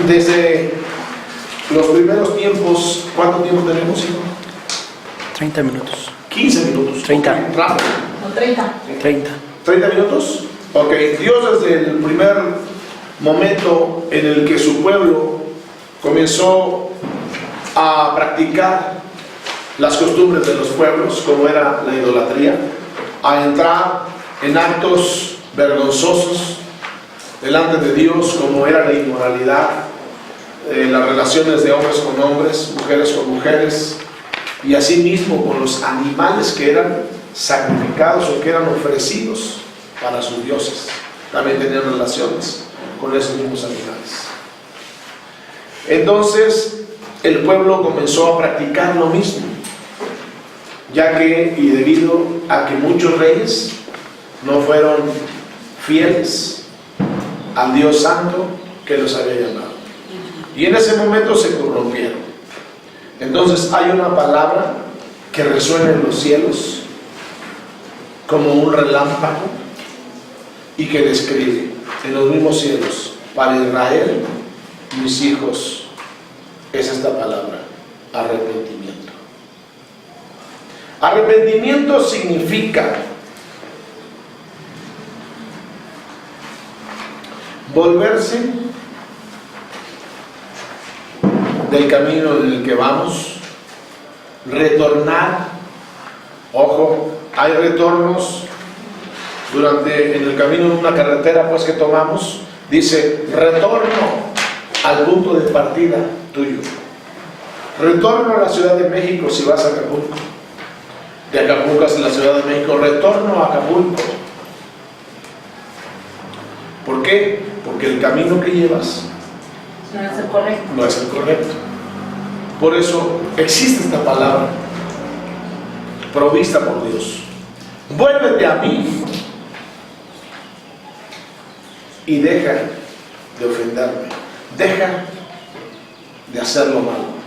Speaker 1: desde los primeros tiempos, ¿cuánto tiempo tenemos, hijo?
Speaker 4: 30 minutos.
Speaker 1: 15 minutos.
Speaker 4: 30.
Speaker 1: Ok, rápido.
Speaker 3: No 30.
Speaker 4: 30.
Speaker 1: 30 minutos. Ok, Dios desde el primer momento en el que su pueblo comenzó a practicar las costumbres de los pueblos, como era la idolatría, a entrar en actos vergonzosos delante de Dios, como era la inmoralidad, las relaciones de hombres con hombres, mujeres con mujeres, y asimismo con los animales que eran sacrificados o que eran ofrecidos para sus dioses. También tenían relaciones con esos mismos animales. Entonces el pueblo comenzó a practicar lo mismo, ya que y debido a que muchos reyes no fueron fieles al Dios Santo que los había llamado, y en ese momento se corrompieron. Entonces hay una palabra que resuena en los cielos como un relámpago y que describe en los mismos cielos: para Israel, mis hijos, es esta palabra: arrepentimiento. Arrepentimiento significa volverse del camino en el que vamos, retornar. Ojo, hay retornos en el camino de una carretera pues que tomamos, dice retorno al punto de partida tuyo, retorno a la Ciudad de México si vas a Acapulco, de Acapulco hacia la Ciudad de México, retorno a Acapulco. ¿Por qué? Porque el camino que llevas
Speaker 3: No es el correcto.
Speaker 1: no es el correcto. Por eso existe esta palabra provista por Dios: vuélvete a mí y deja de ofenderme, deja de hacer lo malo.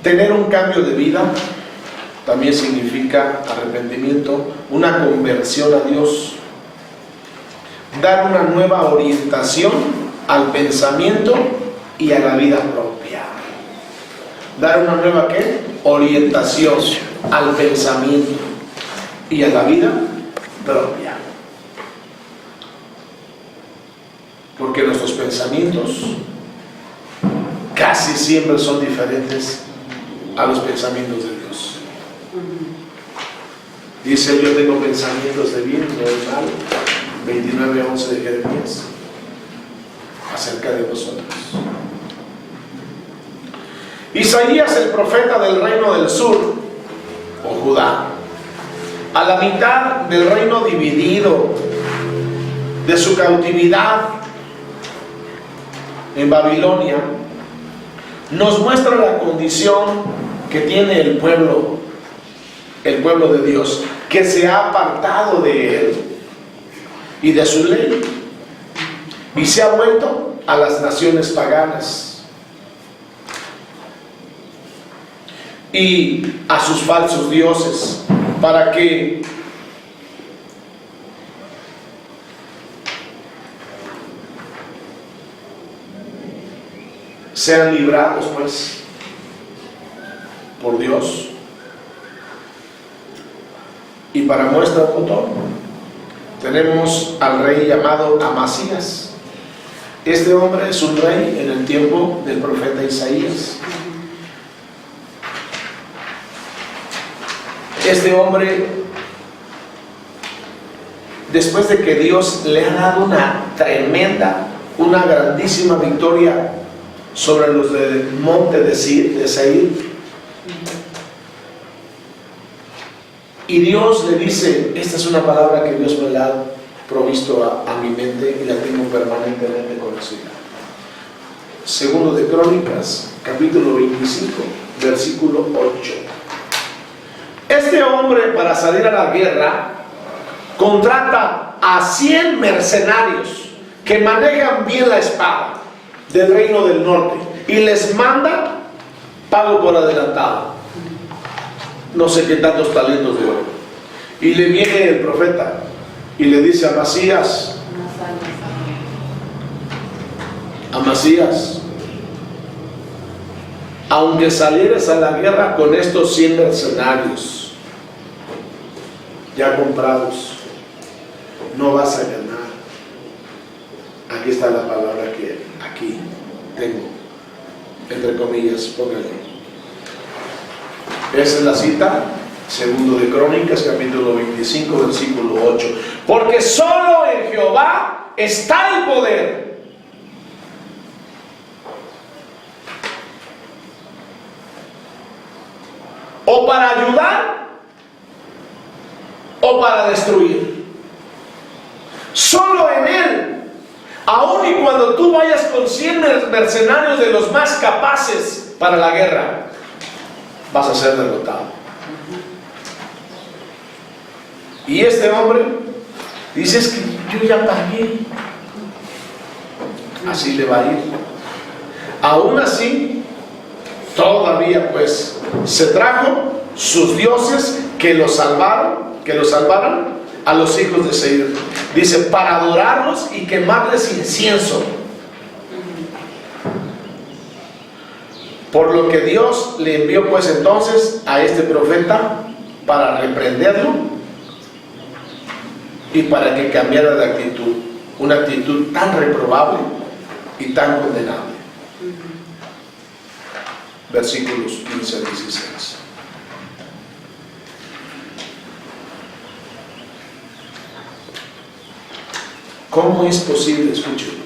Speaker 1: Tener un cambio de vida también significa arrepentimiento, una conversión a Dios, dar una nueva orientación al pensamiento y a la vida propia. Dar una nueva ¿qué? Orientación al pensamiento y a la vida propia. Porque nuestros pensamientos casi siempre son diferentes a los pensamientos de Dios. Dice: yo tengo pensamientos de bien, no de mal. 29:11 de Jeremías, acerca de nosotros. Isaías, el profeta del reino del sur, o Judá, a la mitad del reino dividido de su cautividad en Babilonia, nos muestra la condición que tiene el pueblo de Dios, que se ha apartado de Él y de su ley, y se ha vuelto a las naciones paganas y a sus falsos dioses, para que sean librados pues por Dios. Y para muestra un botón tenemos al rey llamado Amasías. Este hombre es un rey en el tiempo del profeta Isaías. Este hombre, después de que Dios le ha dado una tremenda, una grandísima victoria sobre los del monte de Seir, y Dios le dice, esta es una palabra que Dios me la ha provisto a mi mente y la tengo permanentemente conocida. Segundo de Crónicas, capítulo 25, versículo 8. Este hombre, para salir a la guerra, contrata a 100 mercenarios que manejan bien la espada del reino del norte y les manda pago por adelantado, no sé qué tantos talentos de oro. Y le viene el profeta y le dice a Amasías, aunque salieres a la guerra con estos 100 mercenarios ya comprados, no vas a ganar. Aquí está la palabra que aquí tengo, entre comillas, póngale. Esa es la cita, segundo de Crónicas, capítulo 25, versículo 8. Porque solo en Jehová está el poder. O para ayudar, o para destruir. Solo en Él. Aun y cuando tú vayas con 100 mercenarios de los más capaces para la guerra, vas a ser derrotado. Y este hombre dice, es que yo ya pagué. Así le va a ir. Aún así, todavía pues se trajo sus dioses que lo salvaran a los hijos de Seir. Dice, para adorarlos y quemarles incienso. Por lo que Dios le envió pues entonces a este profeta para reprenderlo y para que cambiara de actitud, una actitud tan reprobable y tan condenable. Versículos 15 a 16. ¿Cómo es posible, escúchenlo,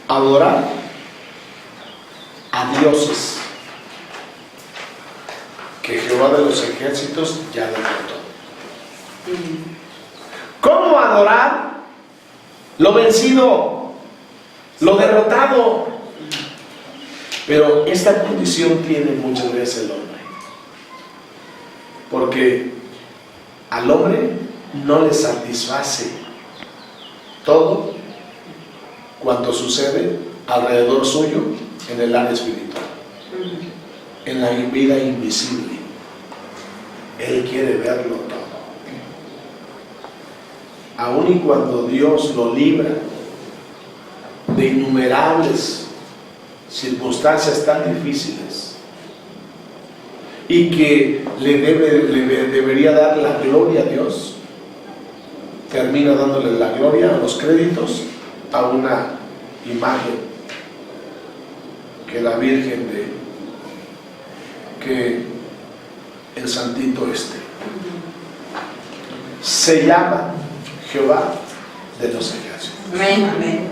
Speaker 1: adorar a dioses que Jehová de los ejércitos ya derrotó? ¿Cómo adorar lo vencido, lo derrotado? Pero esta condición tiene muchas veces el hombre, porque al hombre no le satisface todo cuanto sucede alrededor suyo en el área espiritual, en la vida invisible. Él quiere verlo todo. Aun y cuando Dios lo libra de innumerables circunstancias tan difíciles y que le debería dar la gloria a Dios, termina dándole la gloria, a los créditos, a una imagen que la Virgen que el santito se llama Jehová de los ejércitos.
Speaker 2: Amén.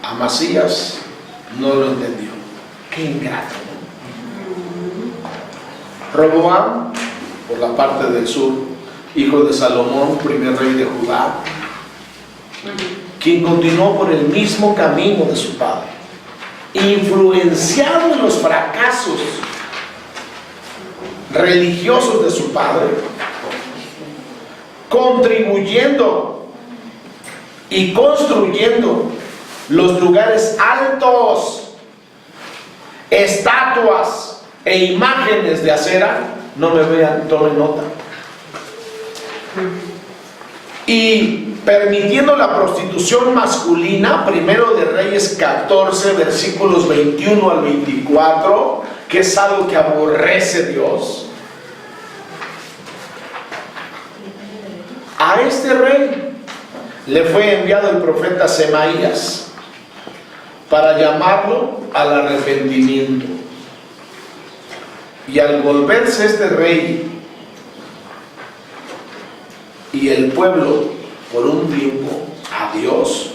Speaker 1: Amasías no lo entendió. Qué ingrato. Roboam, por la parte del sur, hijo de Salomón, primer rey de Judá, quien continuó por el mismo camino de su padre, influenciado en los fracasos religiosos de su padre, contribuyendo y construyendo los lugares altos, estatuas e imágenes de acera. No me vean, tomen nota. Y permitiendo la prostitución masculina, primero de Reyes 14, versículos 21 al 24, que es algo que aborrece Dios. A este rey le fue enviado el profeta Semaías para llamarlo al arrepentimiento. Y al volverse este rey y el pueblo por un tiempo a Dios,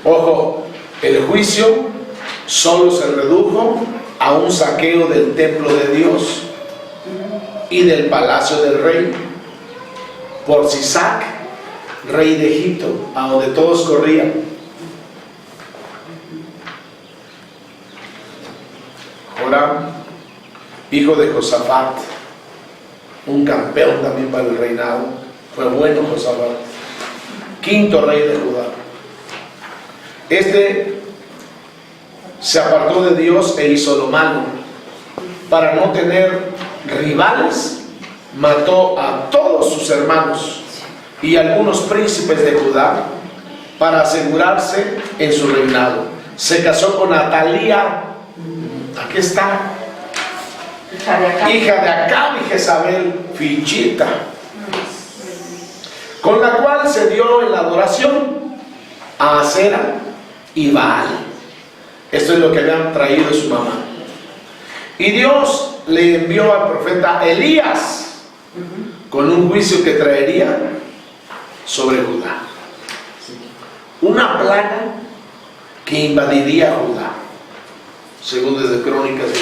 Speaker 1: ojo, el juicio solo se redujo a un saqueo del templo de Dios y del palacio del rey por Sisac, rey de Egipto, a donde todos corrían. Joram, hijo de Josafat, un campeón también para el reinado, fue bueno Josafat, quinto rey de Judá. Este se apartó de Dios e hizo lo malo. Para no tener rivales, mató a todos sus hermanos y algunos príncipes de Judá para asegurarse en su reinado. Se casó con Atalía, aquí está, hija de Acab y Jezabel, fichita, con la cual se dio en la adoración a Acera y Baal. Esto es lo que habían traído de su mamá. Y Dios le envió al profeta Elías con un juicio que traería sobre Judá. Una plaga que invadiría Judá, según desde Crónicas 21:14.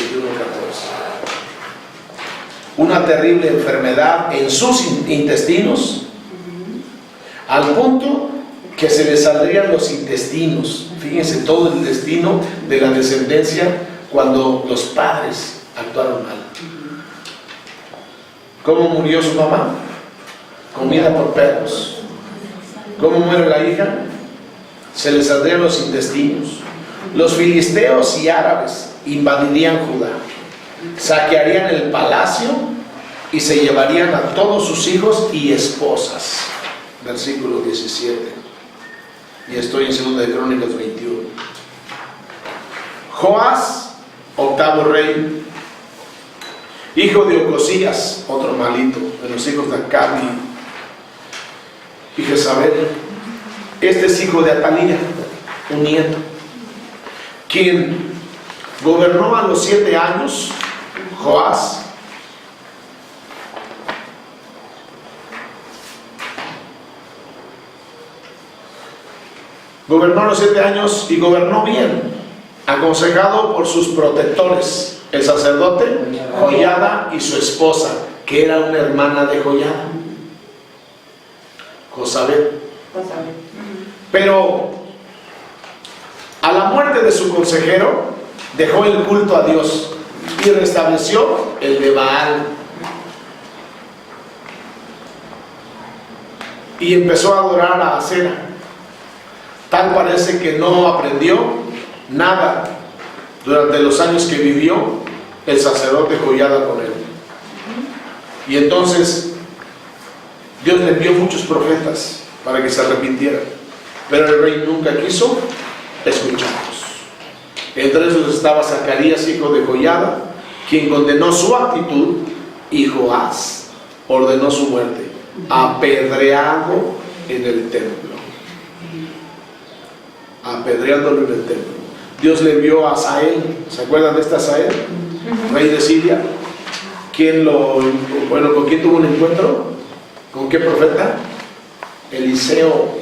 Speaker 1: Una terrible enfermedad en sus intestinos, al punto que se le saldrían los intestinos. Fíjense todo el destino de la descendencia cuando los padres actuaron mal. ¿Cómo murió su mamá? Comida por perros. ¿Cómo muere la hija? Se le saldrían los intestinos. Los filisteos y árabes invadirían Judá, saquearían el palacio y se llevarían a todos sus hijos y esposas. Versículo 17. Y estoy en 2 de Crónicas 21. Joás, octavo rey, hijo de Ocosías, otro malito, de los hijos de Acab y Jezabel. Este es hijo de Atalía, un nieto, quien gobernó a los 7 años. Joás gobernó a los 7 años y gobernó bien, aconsejado por sus protectores, el sacerdote Joiada y su esposa, que era una hermana de Joiada, Jozabed. Pero a la muerte de su consejero dejó el culto a Dios y restableció el de Baal, y empezó a adorar a Acera. Tal parece que no aprendió nada durante los años que vivió el sacerdote Joiada con él. Y entonces Dios le envió muchos profetas para que se arrepintieran, pero el rey nunca quiso escucharlos. Entre esos estaba Zacarías, hijo de Joiada, quien condenó su actitud, y Joás ordenó su muerte, apedreado en el templo. Apedreándolo en el templo. Dios le envió a Asael. ¿Se acuerdan de este Asael? Rey de Siria. ¿Con quién tuvo un encuentro? ¿Con qué profeta? Eliseo.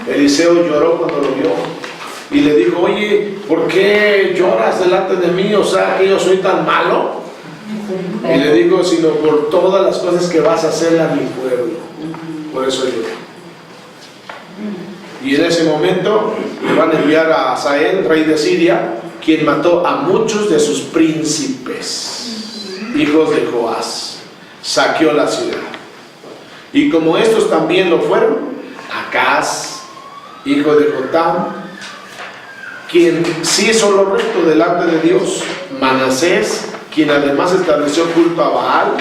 Speaker 1: Eliseo lloró cuando lo vio y le dijo: oye, ¿por qué lloras delante de mí? O sea, que yo soy tan malo. Y le digo: sino por todas las cosas que vas a hacerle a mi pueblo. Por eso lloré. Y en ese momento le van a enviar a Asael, rey de Siria, quien mató a muchos de sus príncipes, hijos de Joás. Saqueó la ciudad. Y como estos también lo fueron, Acaz, hijo de Jotam, quien sí hizo lo recto delante de Dios. Manasés, quien además estableció culto a Baal,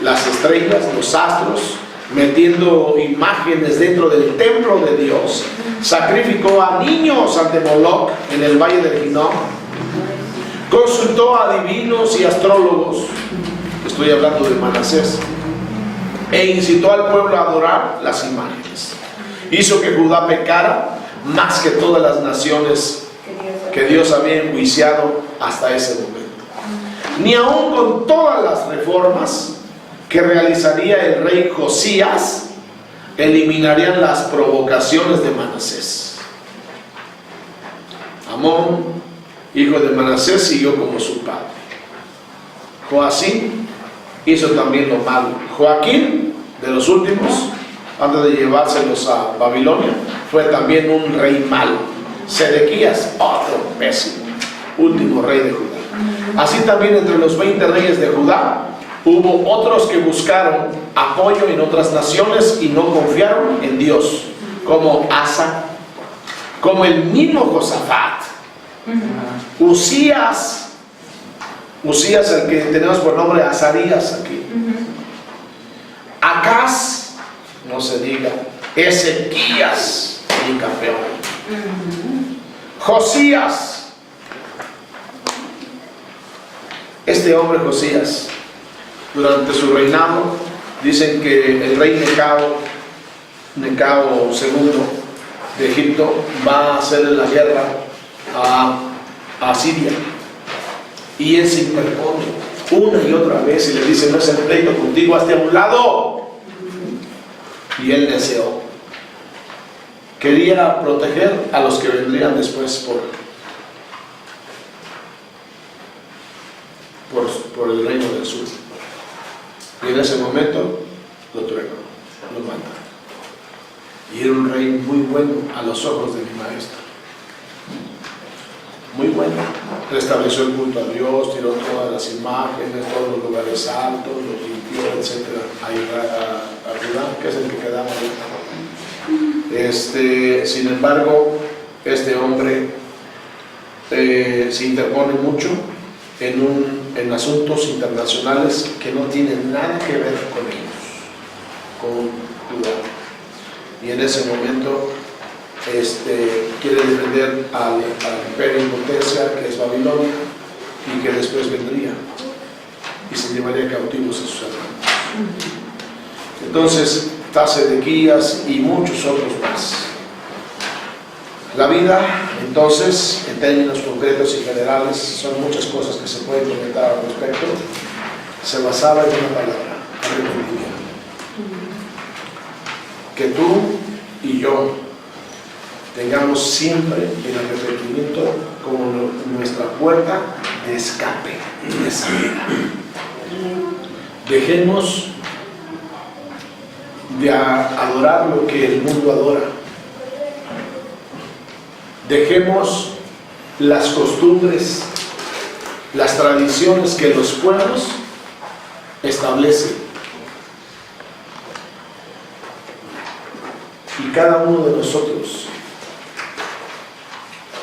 Speaker 1: las estrellas, los astros, metiendo imágenes dentro del templo de Dios. Sacrificó a niños ante Moloch en el valle de Hinnom. Consultó a adivinos y astrólogos, estoy hablando de Manasés, e incitó al pueblo a adorar las imágenes. Hizo que Judá pecara más que todas las naciones que Dios había enjuiciado hasta ese momento. ni aun con todas las reformas que realizaría el rey Josías, eliminarían las provocaciones de Manasés. Amón, hijo de Manasés, siguió como su padre. Joacim hizo también lo malo. Joaquín, de los últimos, antes de llevárselos a Babilonia, fue también un rey malo. Sedequías, otro pésimo, último rey de Judá. Así también entre los 20 reyes de Judá hubo otros que buscaron apoyo en otras naciones y no confiaron en Dios, como Asa, como el mismo Josafat, Usías, el que tenemos por nombre Azarías aquí, Acaz, no se diga, Ezequías, mi campeón, Josías. Este hombre Josías, durante su reinado, dicen que el rey Necao II de Egipto va a hacerle la guerra a Siria, y él se interpone una y otra vez y le dice: no es el pleito contigo, hazte a un lado. Y él deseó, quería proteger a los que vendrían después por el reino del sur. Y en ese momento lo truena, lo mata. Y era un rey muy bueno a los ojos de mi maestro. Muy bueno. Restableció el culto a Dios, tiró todas las imágenes, todos los lugares altos, los limpió, etc. A Judá, que es el que quedaba ahí. Sin embargo, este hombre se interpone mucho en asuntos internacionales que no tienen nada que ver con ellos, con Judá. Y en ese momento quiere defender al imperio en potencia, que es Babilonia, y que después vendría y se llevaría cautivos a sus hermanos. Entonces está Sedequías y muchos otros más. La vida, entonces, en términos concretos y generales, son muchas cosas que se pueden comentar al respecto. Se basaba en una palabra: arrepentimiento. Que tú y yo tengamos siempre el arrepentimiento como nuestra puerta de escape y de salida. Dejemos de adorar lo que el mundo adora. Dejemos las costumbres, las tradiciones que los pueblos establecen. Y cada uno de nosotros,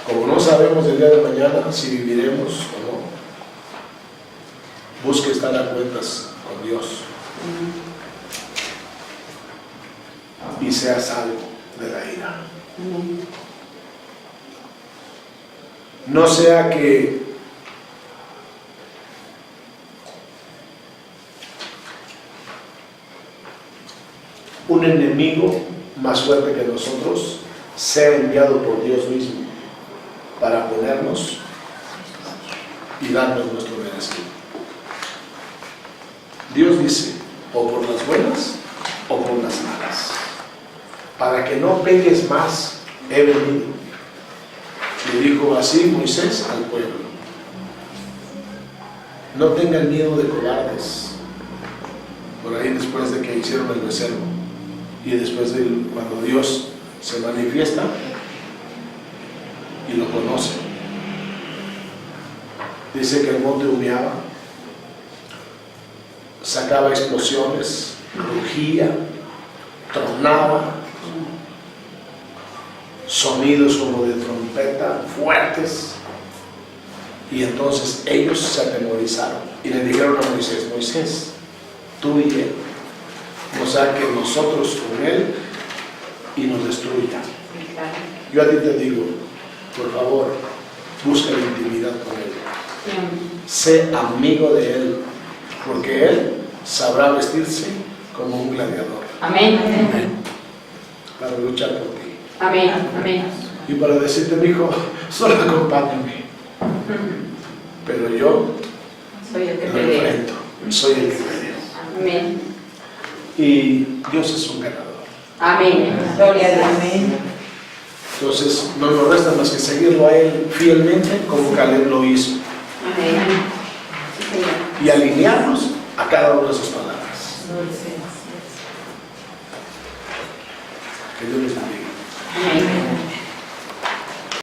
Speaker 1: como no sabemos el día de mañana si viviremos o no, busque estar a cuentas con Dios y sea salvo de la ira. No sea que un enemigo más fuerte que nosotros sea enviado por Dios mismo para ponernos y darnos nuestro merecido. Dios dice: o por las buenas o por las malas. Para que no peques más, he venido. Le dijo así Moisés al pueblo: no tengan miedo de cobardes. Por ahí, después de que hicieron el becerro y después de cuando Dios se manifiesta y lo conoce, dice que el monte humeaba, sacaba explosiones, rugía, tronaba, sonidos como de trompeta fuertes, y entonces ellos se atemorizaron y le dijeron a Moisés: Moisés, tú y él, o sea que nosotros con él, y nos destruya. Yo a ti te digo, por favor, busca la intimidad con él, sé amigo de él, porque él sabrá vestirse como un gladiador.
Speaker 3: Amén.
Speaker 1: Para luchar por ti.
Speaker 3: Amén. Amén.
Speaker 1: Y para decirte: mi hijo, solo acompáñame. Pero yo
Speaker 3: Soy el que
Speaker 1: lo
Speaker 3: pelea.
Speaker 1: enfrento. Soy el que peleo.
Speaker 2: Amén.
Speaker 1: Y Dios es un ganador.
Speaker 2: Amén. Gloria a Dios.
Speaker 3: Amén.
Speaker 1: Entonces, no nos resta más que seguirlo a Él fielmente como Caleb lo hizo.
Speaker 2: Amén. Sí, Señor.
Speaker 1: Y alinearnos a cada una de sus palabras. Que Dios les bendiga.